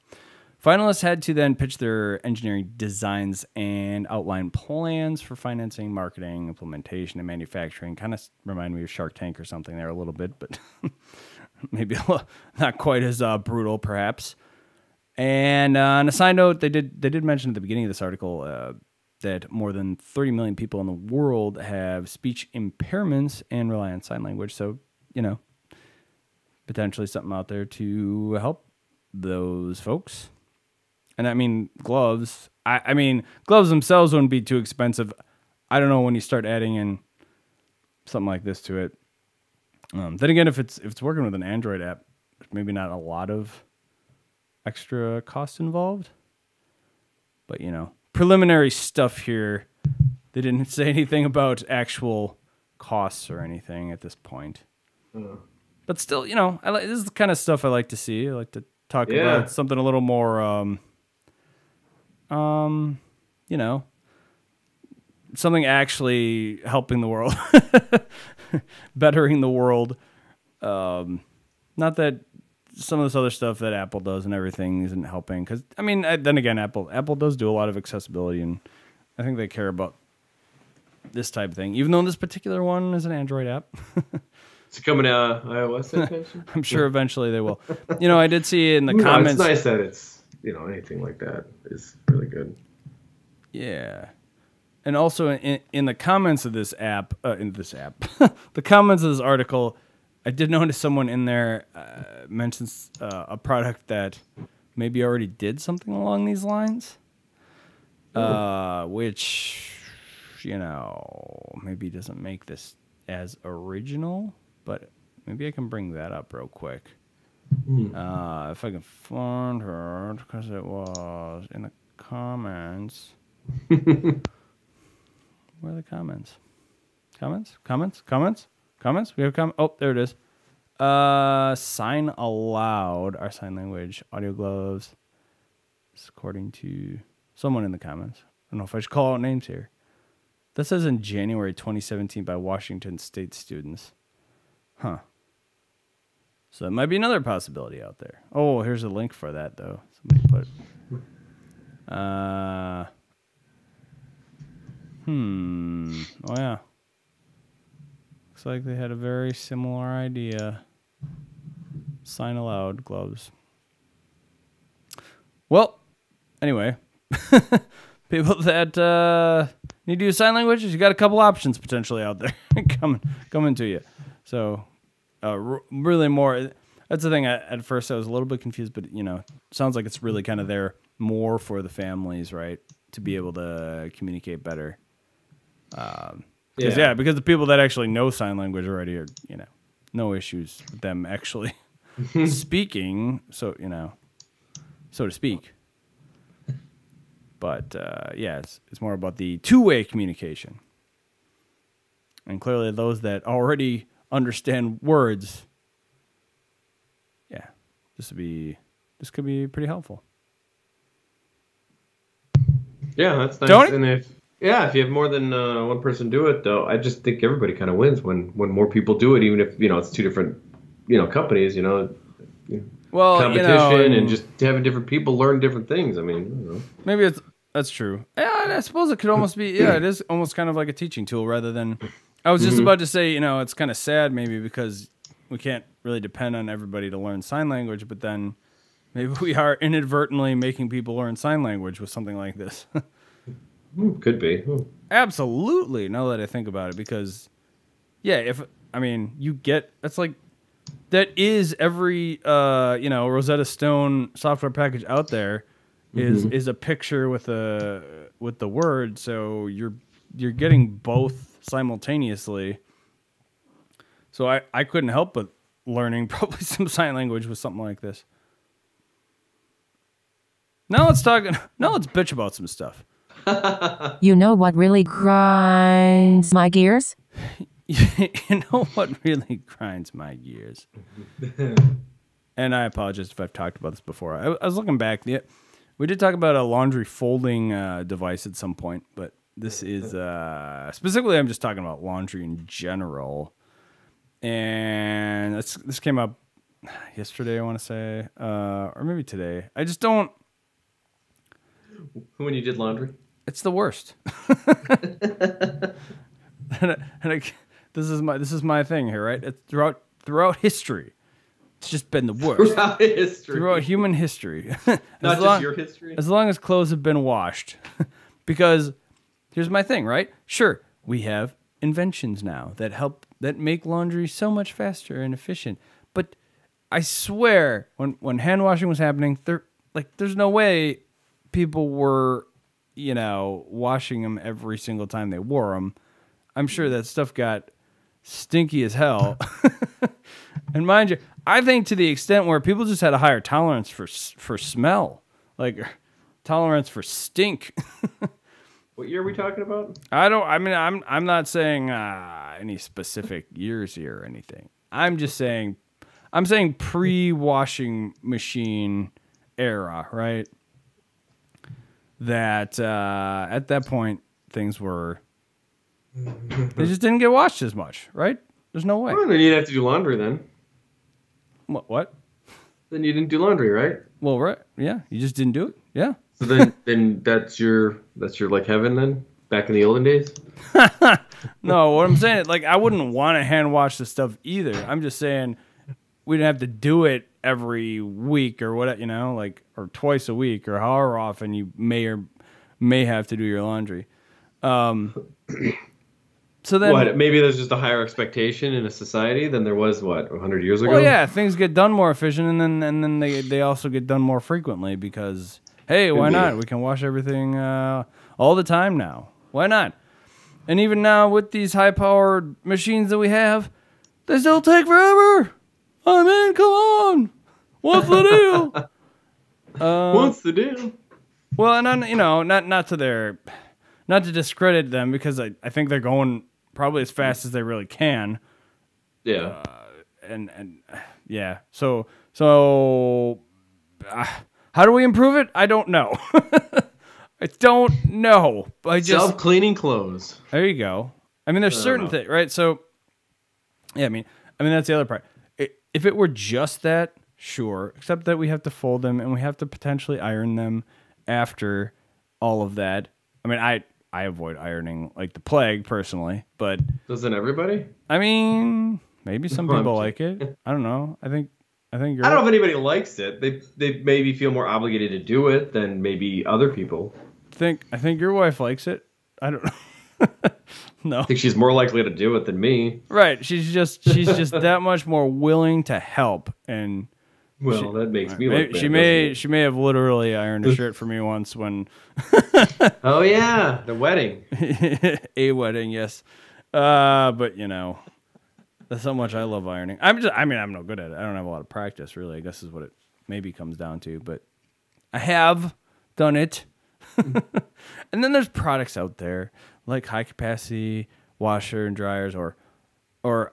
Finalists had to then pitch their engineering designs and outline plans for financing, marketing, implementation, and manufacturing. Kind of remind me of Shark Tank or something there a little bit, but maybe not quite as brutal, perhaps. And on a side note, they did mention at the beginning of this article that more than 30 million people in the world have speech impairments and rely on sign language. So, potentially something out there to help those folks. And I mean, gloves. I mean, gloves themselves wouldn't be too expensive. I don't know when you start adding in something like this to it. Then again, if it's working with an Android app, maybe not a lot of extra cost involved. But preliminary stuff here. They didn't say anything about actual costs or anything at this point. But still, this is the kind of stuff I like to see. I like to talk about something a little more. Something actually helping the world, bettering the world. Not that some of this other stuff that Apple does and everything isn't helping. Because, then again, Apple does do a lot of accessibility, and I think they care about this type of thing, even though this particular one is an Android app. Is it coming out iOS? I'm sure eventually they will. I did see in the comments. It's nice that it's, anything like that is really good. Yeah. And also in the comments of this app, the comments of this article, I did notice someone in there mentions a product that maybe already did something along these lines, which, maybe doesn't make this as original, but maybe I can bring that up real quick. If I can find her, because it was in the comments. Where are the comments? Comments? We have comments? Oh, there it is. Sign aloud. Our sign language. Audio gloves. It's according to someone in the comments. I don't know if I should call out names here. That says in January 2017 by Washington State students. Huh. So that might be another possibility out there. Oh, here's a link for that, though. Somebody put... Oh, yeah. Looks like they had a very similar idea. Sign aloud gloves. Well, anyway. People that need to use sign language, you got a couple options potentially out there coming to you. So, really more... That's the thing. At first, I was a little bit confused, but, sounds like it's really kind of there more for the families, right? To be able to communicate better. Because the people that actually know sign language already are, no issues with them actually speaking, so to speak. But it's more about the two-way communication. And clearly, those that already understand words, this could be pretty helpful. Yeah, that's nice. Tony? And if you have more than one person do it, though, I just think everybody kind of wins when more people do it, even if it's two different companies. Well, competition and just having different people learn different things. I mean, maybe that's true. Yeah, I suppose it could almost be. Yeah, it is almost kind of like a teaching tool rather than. I was just about to say, it's kind of sad maybe because we can't really depend on everybody to learn sign language, but then maybe we are inadvertently making people learn sign language with something like this. Could be. Absolutely. Now that I think about it, because that's like that is every Rosetta Stone software package out there is a picture with the word, so you're getting both simultaneously. So I couldn't help but learning probably some sign language with something like this. Now let's bitch about some stuff. You know what really grinds my gears? You know what really grinds my gears? And I apologize if I've talked about this before. I was looking back. We did talk about a laundry folding device at some point, but this is specifically I'm just talking about laundry in general. And this came up yesterday, I want to say, or maybe today. I just don't. When you did laundry? It's the worst. This is my thing here, right? It's throughout history, it's just been the worst. Throughout human history. Not just your history? As long as clothes have been washed. Because here's my thing, right? Sure, we have inventions now that make laundry so much faster and efficient. But I swear, when hand washing was happening, there's no way people were, washing them every single time they wore them. I'm sure that stuff got stinky as hell. And mind you, I think to the extent where people just had a higher tolerance for smell, like tolerance for stink. What year are we talking about? I'm not saying any specific years here or anything. I'm saying pre-washing machine era, right? That at that point things were they just didn't get washed as much, right? There's no way. Well, then you'd have to do laundry then. What? Then you didn't do laundry, right? Well, right. Yeah, you just didn't do it. Yeah. So then that's your like heaven then? Back in the olden days? No, what I'm saying is I wouldn't want to hand wash the stuff either. I'm just saying we didn't have to do it every week or what, or twice a week or however often you may or may have to do your laundry. So then, maybe there's just a higher expectation in a society than there was 100 years ago. Well, yeah, things get done more efficient, and then they also get done more frequently because hey, why not? We can wash everything all the time now. Why not? And even now with these high-powered machines that we have, they still take forever. I mean, come on. What's the deal? What's the deal? Well, and not to their. not to discredit them because I think they're going probably as fast as they really can. Yeah. And yeah. So how do we improve it? I don't know. I don't know. Self-cleaning clothes. There you go. I mean, there's certain things, right? So, yeah, I mean, that's the other part. If it were just that, sure, except that we have to fold them and we have to potentially iron them after all of that. I mean, I avoid ironing like the plague personally, but doesn't everybody? I mean, maybe some people like it. I don't know. I think you're I don't know if anybody likes it. They maybe feel more obligated to do it than maybe other people. I think your wife likes it. I don't know. No. I think she's more likely to do it than me. Right. She's just that much more willing to help. And that makes me look bad. She may have literally ironed a shirt for me once when oh yeah, the wedding. A wedding, yes. But that's how much I love ironing. I'm no good at it. I don't have a lot of practice really, I guess is what it maybe comes down to, but I have done it. And then there's products out there like high capacity washer and dryers, or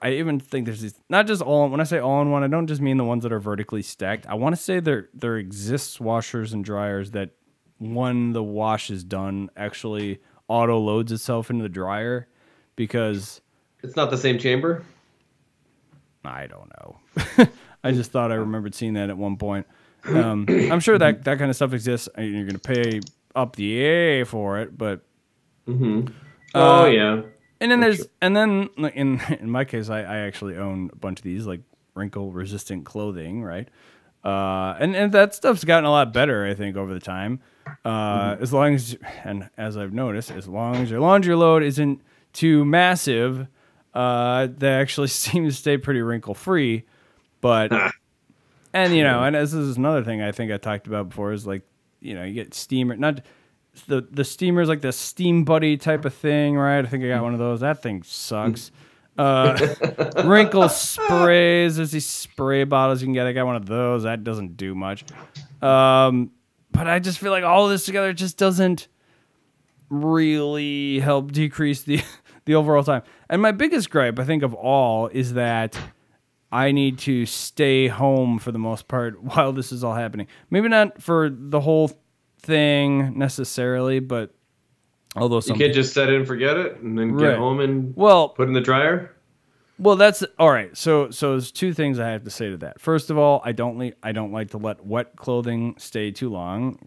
I even think there's these, not just when I say all in one, I don't just mean the ones that are vertically stacked. I want to say there exists washers and dryers that when the wash is done actually auto loads itself into the dryer, because it's not the same chamber. I don't know. I just thought I remembered seeing that at one point. I'm sure that kind of stuff exists. You're going to pay up the A for it, but yeah. And then in my case, I actually own a bunch of these like wrinkle resistant clothing, right? And that stuff's gotten a lot better, I think, over the time. As long as, and as I've noticed, as long as your laundry load isn't too massive, they actually seem to stay pretty wrinkle free. But and and this is another thing I think I talked about before is like you get steamer, not the steamers, like the Steam Buddy type of thing, right? I think I got one of those. That thing sucks. Wrinkle sprays. There's these spray bottles you can get. I got one of those. That doesn't do much. But I just feel like all of this together just doesn't really help decrease the overall time. And my biggest gripe, I think, of all is that I need to stay home for the most part while this is all happening. Maybe not for the whole thing necessarily, but although you can't just set it and forget it and then get home and put it in the dryer. Well, that's all right. So there's two things I have to say to that. First of all, I don't like to let wet clothing stay too long,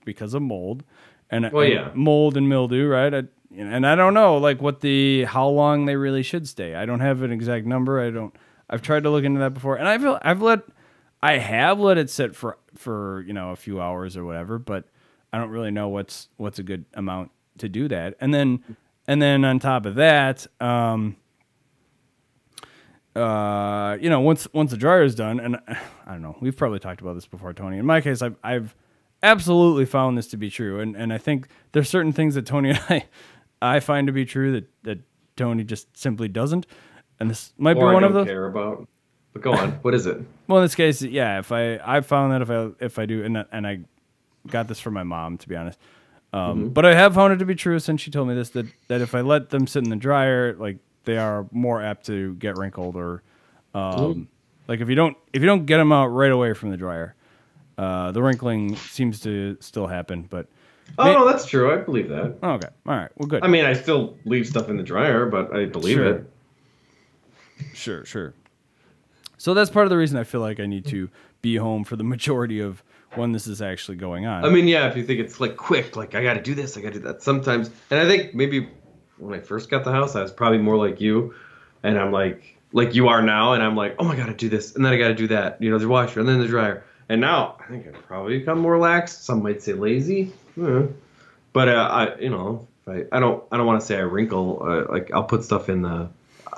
because of mold and mold and mildew, right? And I don't know like how long they really should stay. I don't have an exact number. I've tried to look into that before, and I have let it sit for a few hours or whatever, but I don't really know what's a good amount to do that. And then on top of that, once the dryer is done, and I don't know, we've probably talked about this before, Tony. In my case, I've absolutely found this to be true, and I think there's certain things that Tony and I find to be true that Tony just simply doesn't, and this might be one of those. Care about. But go on. What is it? Well, in this case, yeah. If I found that if I do, and I got this from my mom, to be honest. But I have found it to be true since she told me this that if I let them sit in the dryer, like they are more apt to get wrinkled, or like if you don't get them out right away from the dryer, the wrinkling seems to still happen. But no, that's true. I believe that. Okay, all right. Well, good. I mean, I still leave stuff in the dryer, but I believe it. Sure. So that's part of the reason I feel like I need to be home for the majority of when this is actually going on. I mean, yeah, if you think it's like quick, like I got to do this, I got to do that sometimes. And I think maybe when I first got the house, I was probably more like you. And I'm like you are now. And I'm like, oh my God, I do this. And then I got to do that. The washer and then the dryer. And now I think I've probably become more lax. Some might say lazy. But I don't want to say I wrinkle. Like I'll put stuff in the.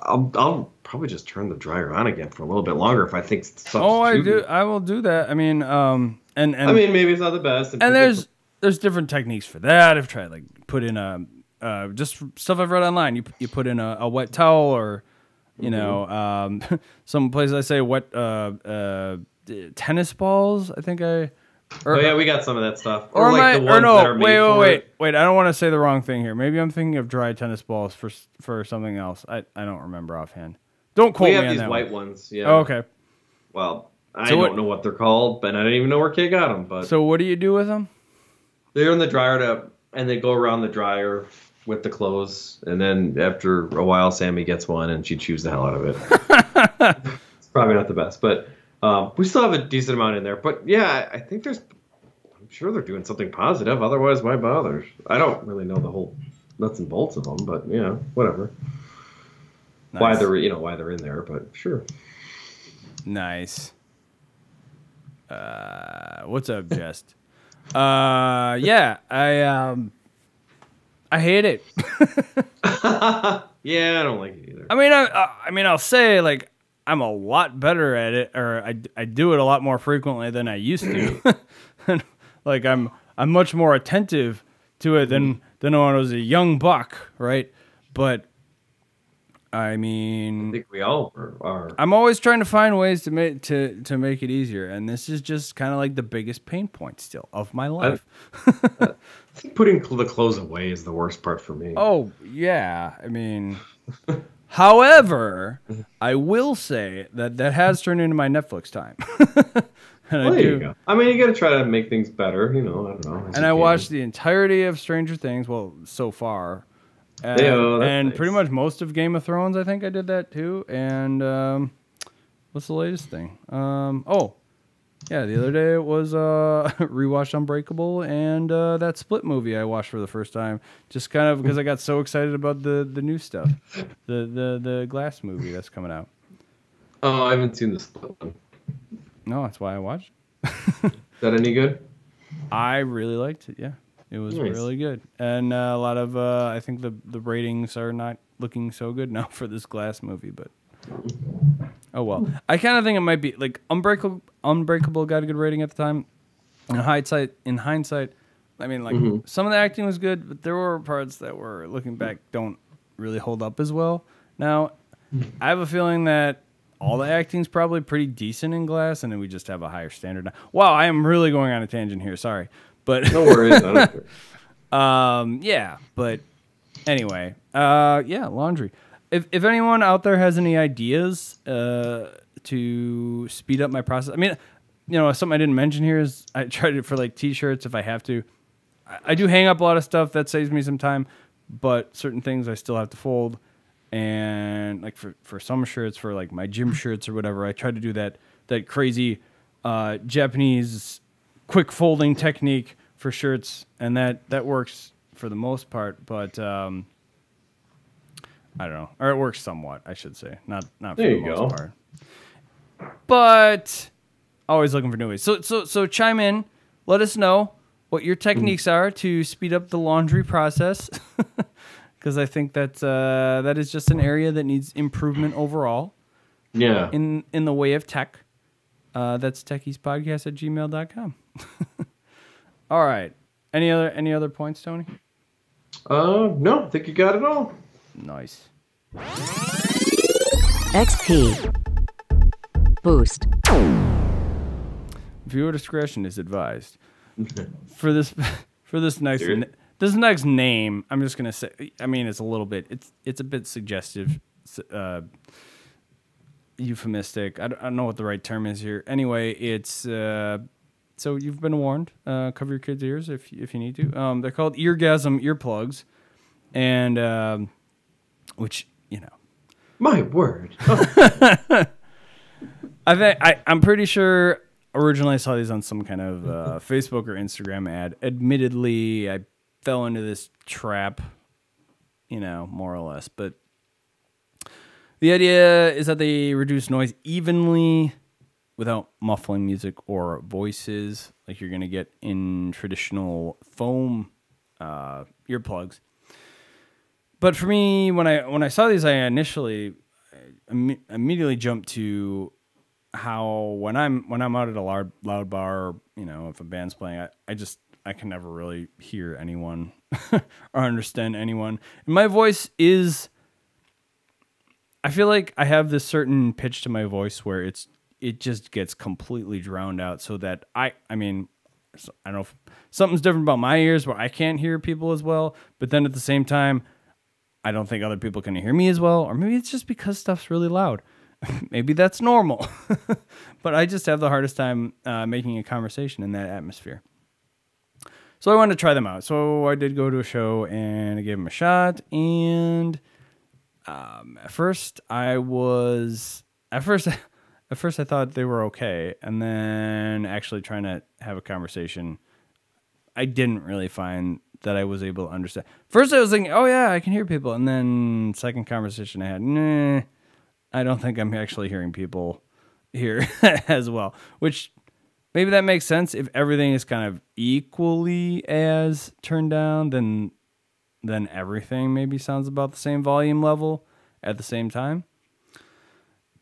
I'll probably just turn the dryer on again for a little bit longer if I think stuff. Oh, I do. I will do that. I mean, and I mean, maybe it's not the best. And there's different techniques for that. I've tried like put in just stuff I've read online. You put in a wet towel, or some places I say wet tennis balls. I think I Or, Oh yeah, we got some of that stuff. or like am the I? ones Or no? that are made for it. Wait! I don't want to say the wrong thing here. Maybe I'm thinking of dry tennis balls for something else. I don't remember offhand. Don't quote We me have on these that white one. ones. Yeah. Oh, okay. Well, I So don't know what they're called, but I don't even know where Kay got them. But So what do you do with them? they're in the dryer and they go around the dryer with the clothes, and then after a while, Sammy gets one and she chews the hell out of it. It's probably not the best, but we still have a decent amount in there. But yeah, I think I'm sure they're doing something positive. Otherwise, why bother? I don't really know the whole nuts and bolts of them, but yeah, whatever. Nice. Why they're in there, but sure. Nice. What's up, Jest? Yeah, I hate it. Yeah, I don't like it either. I mean, I'll say like I'm a lot better at it, or I do it a lot more frequently than I used to. Like I'm much more attentive to it than when I was a young buck, right? But I mean, I think we all are. I'm always trying to find ways to make it easier, and this is just kind of like the biggest pain point still of my life. I think putting the clothes away is the worst part for me. Oh yeah, I mean, however, I will say that has turned into my Netflix time. And Well, there you go. I mean, you got to try to make things better. I don't know. And I watched the entirety of Stranger Things. Well, so far. And, that's and nice. pretty much most of Game of Thrones, I think I did that too. And what's the latest thing? Yeah, the other day it was rewatched Unbreakable and that Split movie I watched for the first time, just kind of because I got so excited about the new stuff, the Glass movie that's coming out. Oh, I haven't seen the Split one. No, that's why I watched. Is that any good? I really liked it. Yeah, it was Nice. really good, and a lot of I think the ratings are not looking so good now for this Glass movie, but oh well. I kind of think it might be like Unbreakable got a good rating at the time. In hindsight, I mean, like some of the acting was good, but there were parts that were looking back don't really hold up as well. Now, I have a feeling that all the acting's probably pretty decent in Glass, and then we just have a higher standard now. Wow, I am really going on a tangent here. Sorry, but No worries. I don't care. yeah. But anyway, yeah, laundry. If anyone out there has any ideas to speed up my process, I mean, something I didn't mention here is I tried it for like t-shirts if I have to. I do hang up a lot of stuff that saves me some time, but certain things I still have to fold. And like for some shirts, for like my gym shirts or whatever, I try to do that crazy Japanese quick folding technique for shirts, and that works for the most part. But I don't know, or it works somewhat, I should say, not for There the you most go. part. But always looking for new ways. So chime in, let us know what your techniques are to speed up the laundry process. Because I think that is just an area that needs improvement overall. Yeah. In the way of tech. That's techiespodcast@gmail.com. All right. Any other points, Tony? No, I think you got it all. Nice. XP. Boost. Viewer discretion is advised. For this next Serious? this next name, I'm just gonna say. I mean, it's a little bit. It's a bit suggestive, euphemistic. I don't know what the right term is here. Anyway, it's so you've been warned. Cover your kids' ears if you need to. They're called earplugs, and which My word. I'm pretty sure. Originally, I saw these on some kind of Facebook or Instagram ad. Admittedly, I fell into this trap, more or less. But the idea is that they reduce noise evenly without muffling music or voices like you're going to get in traditional foam earplugs. But for me, when I saw these, I initially immediately jumped to how when I'm out at a loud bar, if a band's playing, I can never really hear anyone or understand anyone. And my voice is, I feel like I have this certain pitch to my voice where it just gets completely drowned out, so that I mean, I don't know if something's different about my ears where I can't hear people as well. But then at the same time, I don't think other people can hear me as well. Or maybe it's just because stuff's really loud. Maybe that's normal. But I just have the hardest time making a conversation in that atmosphere. So I wanted to try them out. So I did go to a show and I gave them a shot. And at first I thought they were okay. And then actually trying to have a conversation, I didn't really find that I was able to understand. First I was thinking, oh yeah, I can hear people. And then second conversation I had, nah, I don't think I'm actually hearing people here as well. Which maybe that makes sense if everything is kind of equally as turned down, then everything maybe sounds about the same volume level at the same time.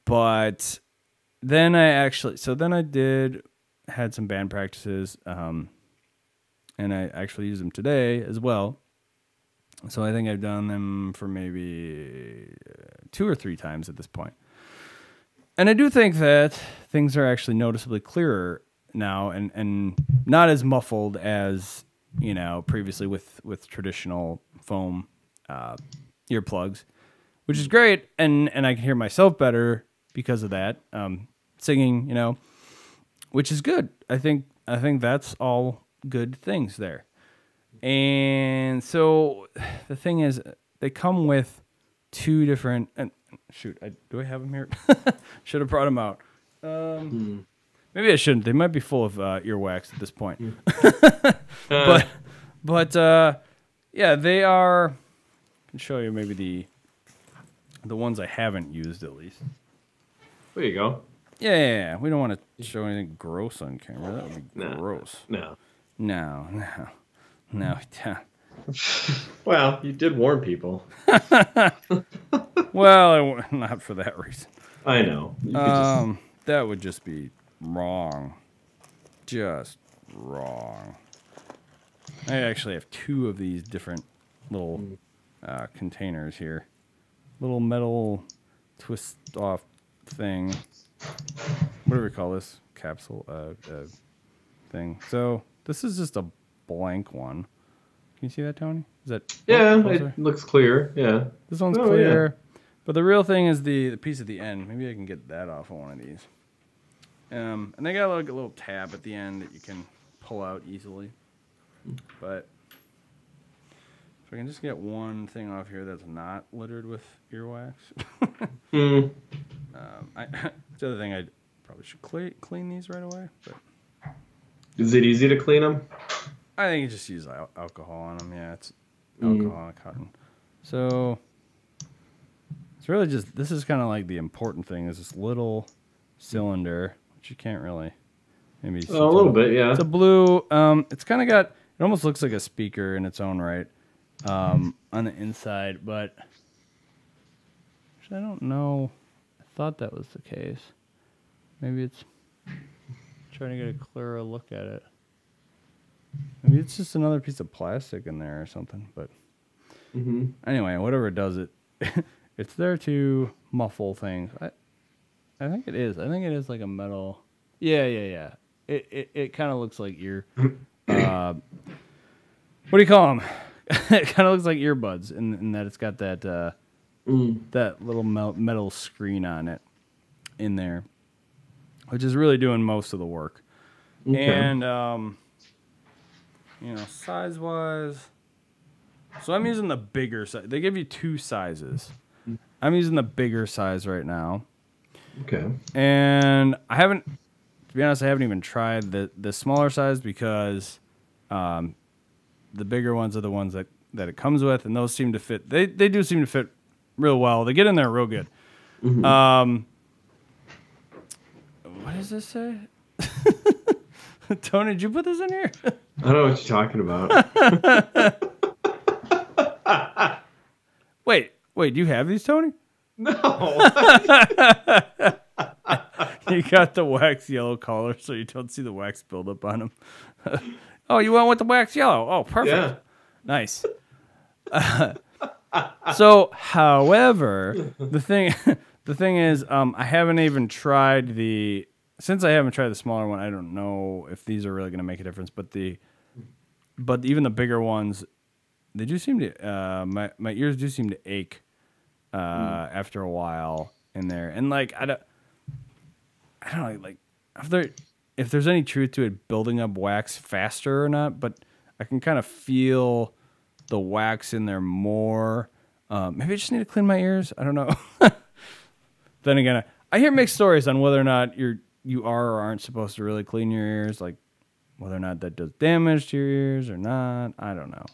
But then had some band practices, and I actually used them today as well. So I think I've done them for maybe 2 or 3 times at this point. And I do think that things are actually noticeably clearer now and not as muffled as, previously with traditional foam earplugs, which is great. And I can hear myself better because of that, singing, which is good. I think that's all good things there. And so the thing is, they come with 2 different. And shoot, do I have them here? Should have brought them out. Maybe I shouldn't. They might be full of earwax at this point. But yeah, they are. I can show you maybe the ones I haven't used at least. There you go. Yeah. We don't want to show anything gross on camera. That would be gross. No. Well, you did warn people. Well, not for that reason. I know. That would just be wrong. Just wrong. I actually have 2 of these different little containers here. Little metal twist off thing. What do we call this? Capsule thing. So this is just a blank one. Can you see that, Tony? Is that it looks clear. Yeah. This one's clear. Yeah. But the real thing is the piece at the end. Maybe I can get that off of one of these. And they got like a little tab at the end that you can pull out easily. But if I can just get one thing off here that's not littered with earwax. The other thing, I probably should clean these right away. But is it easy to clean them? I think you just use alcohol on them. Yeah, it's alcohol and cotton. So it's really just, this is kind of like the important thing is this little cylinder, which you can't really maybe see. A little bit, yeah. It's a blue, it's kind of got, it almost looks like a speaker in its own right on the inside, but actually I don't know. I thought that was the case. Maybe it's trying to get a clearer look at it. Maybe it's just another piece of plastic in there or something. But anyway, whatever it does, it's there to muffle things. I think it is. I think it is like a metal. Yeah. It kind of looks like ear. What do you call them? It kind of looks like earbuds in that it's got that that little metal screen on it in there, which is really doing most of the work. Okay. And size-wise, so I'm using the bigger size. They give you 2 sizes. I'm using the bigger size right now. Okay. And I haven't, to be honest, I haven't even tried the smaller size because the bigger ones are the ones that it comes with, and those seem to fit. They do seem to fit real well. They get in there real good. What does this say? Tony, did you put this in here? I don't know what you're talking about. Wait, do you have these, Tony? No. You got the wax yellow collar so you don't see the wax buildup on them. Oh, you went with the wax yellow. Oh, perfect. Yeah. Nice. So, however, the thing is, I haven't even tried the since I haven't tried the smaller one, I don't know if these are really going to make a difference. But even the bigger ones, they do seem to my ears do seem to ache after a while in there. And like I don't know, like if there's any truth to it building up wax faster or not, but I can kind of feel the wax in there more. Maybe I just need to clean my ears. I don't know. Then again, I hear mixed stories on whether or not you are or aren't supposed to really clean your ears, like whether or not that does damage to your ears or not. I don't know.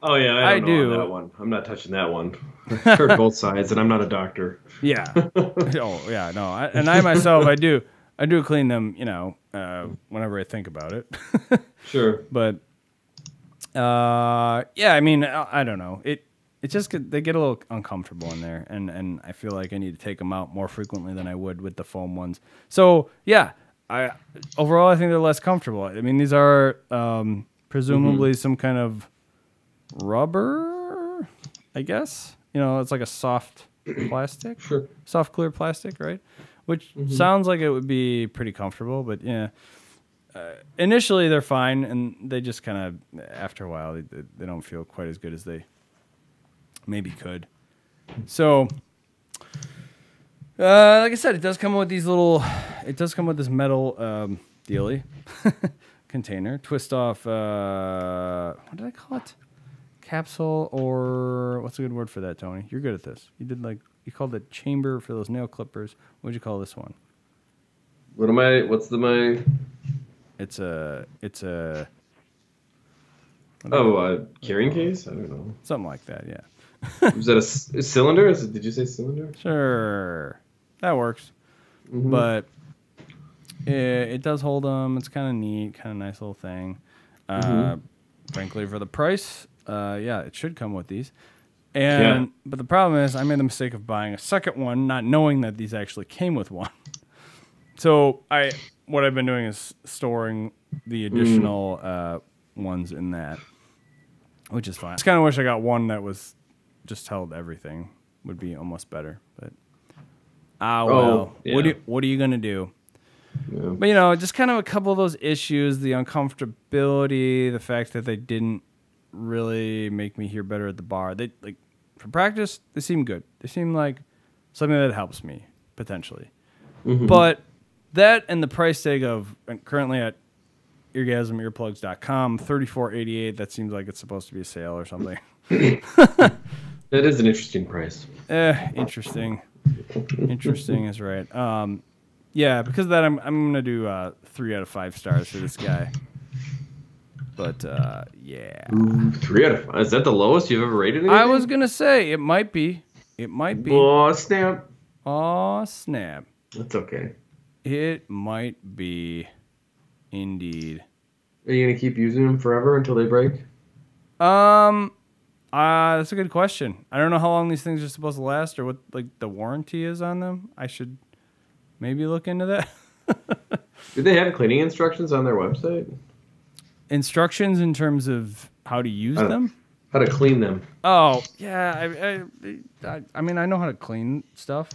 Oh yeah, I don't know on that one. I'm not touching that one. I've heard both sides, and I'm not a doctor. Yeah. Oh yeah, no. I myself, I do clean them, whenever I think about it. Sure. But yeah, I mean, I don't know. It just they get a little uncomfortable in there, and I feel like I need to take them out more frequently than I would with the foam ones. So yeah, overall I think they're less comfortable. I mean, these are presumably some kind of rubber, I guess. It's like a soft plastic, sure, soft clear plastic, right? Which sounds like it would be pretty comfortable, but yeah. Initially they're fine, and they just kind of after a while they don't feel quite as good as they maybe could. So like I said, it does come with this metal dealy container, twist off what did I call it, capsule, or what's a good word for that, Tony? You're good at this. You called it chamber for those nail clippers. What'd you call this one? It's a carrying case? I don't know. Something like that, yeah. Was that a cylinder? Did you say cylinder? Sure. That works. Mm-hmm. But it does hold them. It's kind of neat, kind of nice little thing. Frankly, for the price, yeah, it should come with these. But the problem is I made the mistake of buying a second one, not knowing that these actually came with one. So what I've been doing is storing the additional ones in that, which is fine. I just kind of wish I got one that was just held everything. Would be almost better, but yeah. What are you gonna do? Yeah. But just kind of a couple of those issues: the uncomfortability, the fact that they didn't really make me hear better at the bar. They for practice, they seem good. They seem like something that helps me potentially, but that and the price tag of currently at earplugs.com, $34.88. That seems like it's supposed to be a sale or something. That is an interesting price. Interesting. Interesting is right. Yeah, because of that, I'm gonna do 3 out of 5 stars for this guy. But yeah, 3 out of 5. Is that the lowest you've ever rated anything? I was gonna say it might be. It might be. Oh snap! Oh snap! That's okay. It might be, indeed. Are you gonna keep using them forever until they break? That's a good question. I don't know how long these things are supposed to last, or what the warranty is on them. I should maybe look into that. Do they have cleaning instructions on their website? Instructions in terms of how to use them? How to clean them? Oh yeah, I mean I know how to clean stuff.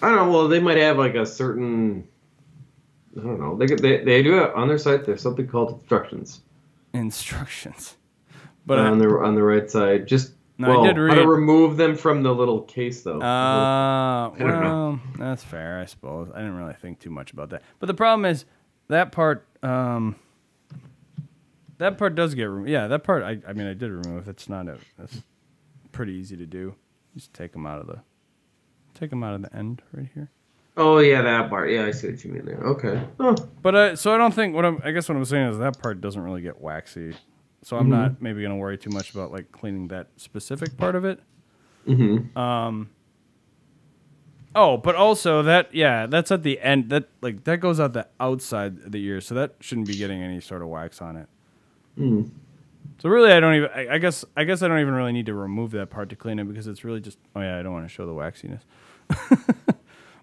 I don't know. Well, they might have like a certain. I don't know. They do it on their site. There's something called instructions. Instructions, but on the right side, I did read how to remove them from the little case though. I don't know. That's fair, I suppose. I didn't really think too much about that. But the problem is that part. That part does get removed. Yeah, that part. I mean, I did remove. That's pretty easy to do. Just take them out of the end right here. Oh yeah, that part. Yeah, I see what you mean there. Okay. Oh. But so I don't think I guess what I'm saying is that part doesn't really get waxy, so I'm not maybe gonna worry too much about cleaning that specific part of it. Oh, but also that's at the end. That goes out the outside of the ear, so that shouldn't be getting any sort of wax on it. So really, I guess I don't even really need to remove that part to clean it because it's really just. Oh yeah, I don't want to show the waxiness.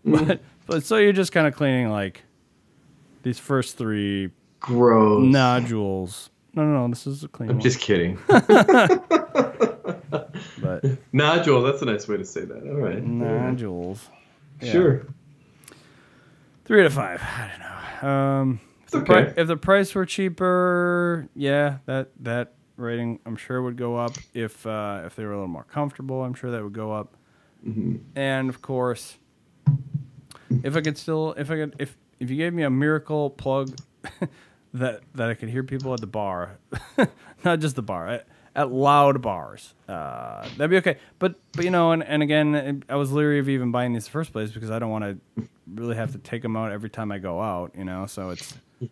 But so you're just kind of cleaning these first 3 gross nodules. No, this is a clean one. I'm just kidding. But nodule, that's a nice way to say that. All right. Nodules. Yeah. Sure. 3 out of 5. I don't know. If the price were cheaper, yeah, that rating I'm sure would go up. If they were a little more comfortable, I'm sure that would go up. Mm-hmm. And of course, if you gave me a miracle plug that I could hear people at the bar, not just the bar, at loud bars, that'd be okay. But and again, I was leery of even buying these in the first place because I don't want to really have to take them out every time I go out, so it's it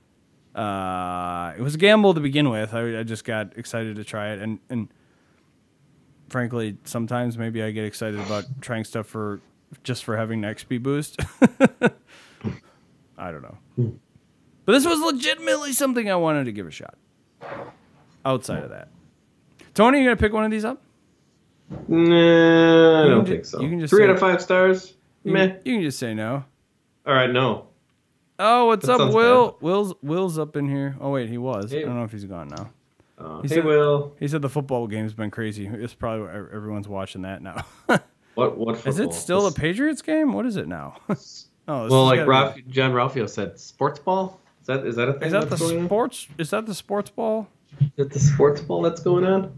was a gamble to begin with. I just got excited to try it, and frankly, sometimes maybe I get excited about trying stuff for having an XP boost. I don't know, but this was legitimately something I wanted to give a shot. Outside of that, Tony, you gonna pick one of these up? Nah, I don't think so. You can just 3 out of 5 stars. Meh. You can just say no. All right, no. Oh, what's That up, sounds Will? bad. Will's up in here. Oh wait, he was. Hey. I don't know if he's gone now. Will. He said the football game's been crazy. It's probably what everyone's watching that now. What football? Is it still a Patriots game? What is it now? Well, like John Ralphio said, sports ball. Is that a thing? Is that the sports? Is that the sports ball? Is that the sports ball that's going on?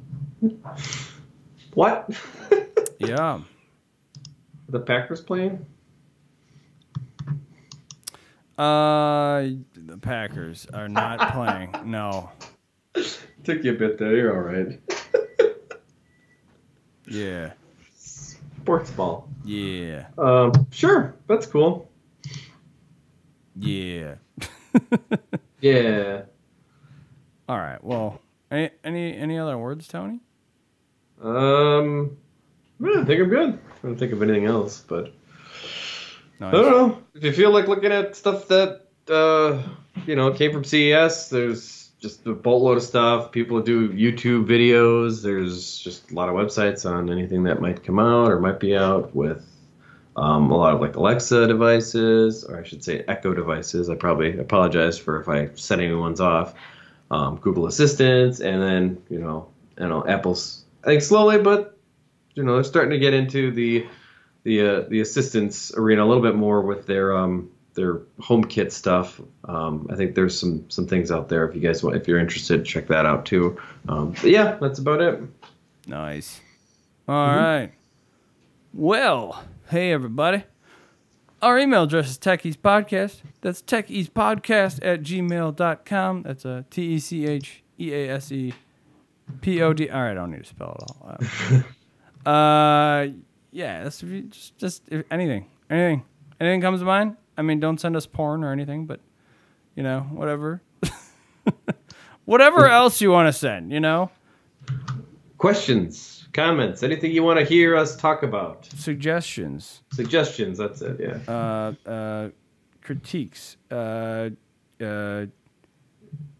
What? Yeah. The Packers playing? The Packers are not playing. No. Took you a bit there. You're all right. Yeah. Sports ball. Yeah. Sure. That's cool. Yeah. Yeah. All right. Well, any other words, Tony? I think I'm good. I don't think of anything else, but Nice. I don't know. If you feel like looking at stuff that came from CES, there's just a boatload of stuff. People do YouTube videos. There's just a lot of websites on anything that might come out or might be out with a lot of like Alexa devices, or I should say Echo devices. I probably apologize for if I set anyone's off. Google Assistants, and then Apple's. I think slowly, but they're starting to get into the assistance arena a little bit more with their HomeKit stuff. I think there's some things out there if you're interested, check that out too. But yeah, that's about it. Nice. All right. Well, hey everybody. Our email address is techiespodcast. That's techiespodcast@gmail.com. That's a TECHEASEPOD. All right, I don't need to spell it all. Yeah, that's just if anything comes to mind. I mean, don't send us porn or anything, but whatever, whatever else you want to send, Questions, comments, anything you want to hear us talk about. Suggestions. That's it. Yeah. Critiques.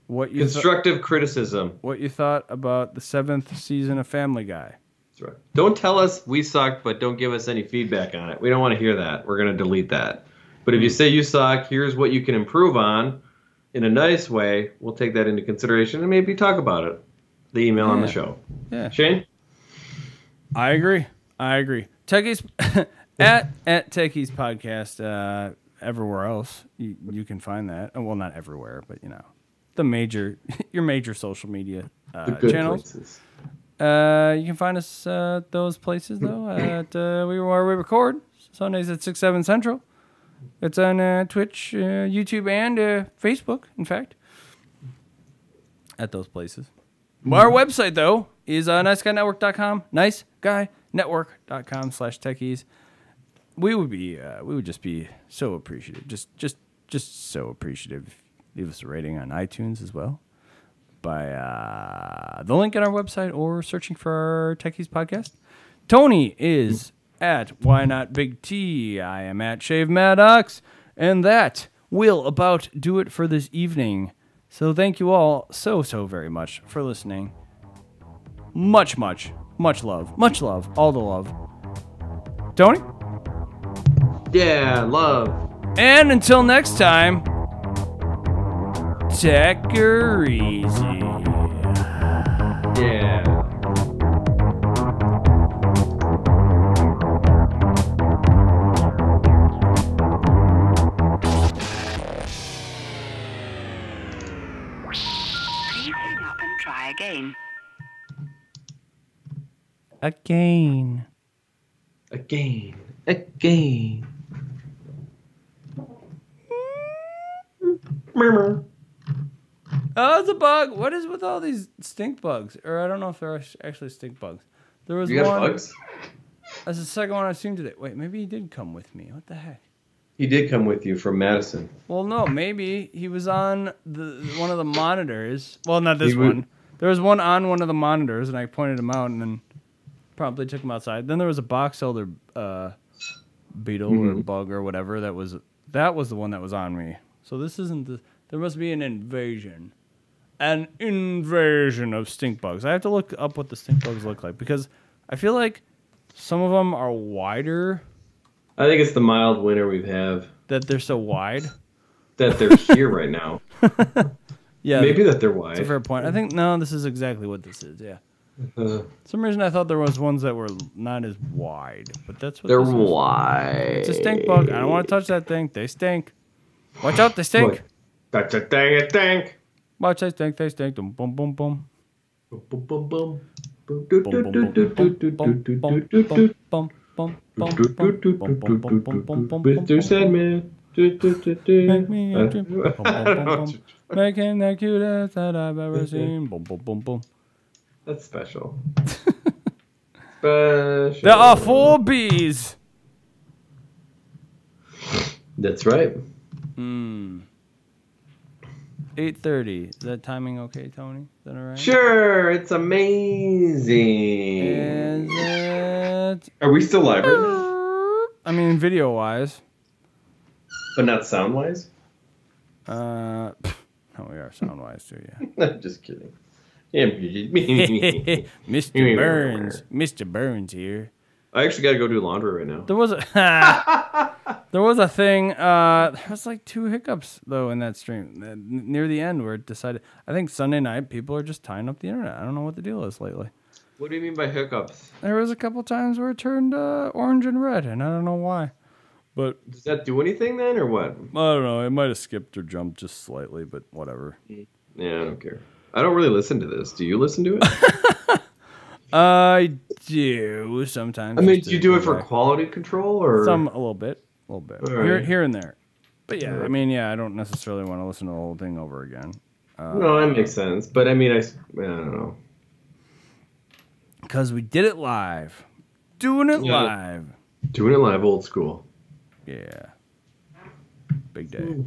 Constructive criticism. What you thought about the 7th season of Family Guy. That's right. Don't tell us we sucked, but don't give us any feedback on it. We don't want to hear that. We're going to delete that. But if you say you suck, here's what you can improve on in a nice way, we'll take that into consideration and maybe talk about it. The email on the show. Yeah. Shane? I agree. Techies at Techies Podcast. Everywhere else you can find that. Well, not everywhere, but your major social media The good channels. places. You can find us those places though at where we record Sundays at 6/7 Central. It's on Twitch, YouTube, and Facebook. In fact, at those places. Our website though is niceguynetwork.com. Niceguynetwork.com/techies. We would just be so appreciative. Just so appreciative. Leave us a rating on iTunes as well by the link on our website or searching for our Techies Podcast. Tony is at Why Not Big T. I am at Shave Maddox. And that will about do it for this evening. So thank you all so very much for listening. Much love. Much love. All the love. Tony? Yeah, love. And until next time, take her easy. Yeah. Please hang up and try again. Again. Again. Murmur. Oh, it's a bug. What is with all these stink bugs? Or I don't know if they're actually stink bugs. There was You got one. bugs? That's the second one I've seen today. Wait, maybe he did come with me. What the heck? He did come with you from Madison. Well, no, maybe he was on one of the monitors. Well, not this He would- one. There was one on one of the monitors, and I pointed him out, and then promptly took him outside. Then there was a box elder beetle or bug or whatever that was the one that was on me. So this isn't the. There must be an invasion. An invasion of stink bugs. I have to look up what the stink bugs look like because I feel like some of them are wider. I think it's the mild winter we have. That they're so wide. That they're here right now. Yeah, Maybe that they're wide. that's a fair point. I think no, this is exactly what this is. Yeah. Uh, Some reason I thought there was ones that were not as wide, but that's what they're this is. wide. It's a stink bug. I don't want to touch that thing. They stink. Watch out, they stink. What? That's a thing, a thing. Watch, they stink. They stink. Boom, boom, boom, boom. Boom, boom, boom, boom. Boom, boom, boom, boom, boom, boom, boom, boom, boom, boom, boom, boom, boom, Mr. Sandman. Make me a dream. Boom, boom, boom, boom. Making the cutest that I've ever seen. Boom, boom, boom, boom. That's special. Special. There are 4 bees. That's right. 8:30. Is that timing okay, Tony? Is that all right? Sure, it's amazing. Is it? Are we still live right now? I mean, video-wise. But not sound-wise? No, we are sound-wise too, yeah. I'm just kidding. Yeah, Mr. Burns. Mr. Burns here. I actually got to go do laundry right now. There was a thing. There was like 2 hiccups though in that stream near the end where it decided. I think Sunday night people are just tying up the internet. I don't know what the deal is lately. What do you mean by hiccups? There was a couple times where it turned orange and red, and I don't know why. But Does that do anything then, or what? I don't know. It might have skipped or jumped just slightly, but whatever. Yeah, I don't care. I don't really listen to this. Do you listen to it? I do sometimes. I mean, just do you to do go it for back. quality control, or A little bit, All right. here and there. But yeah, All right. I mean, yeah, I don't necessarily want to listen to the whole thing over again. No, that makes sense. But I mean, I don't know. Because we did it live. Doing it Yeah. live. Doing it live, old school. Yeah. Big day.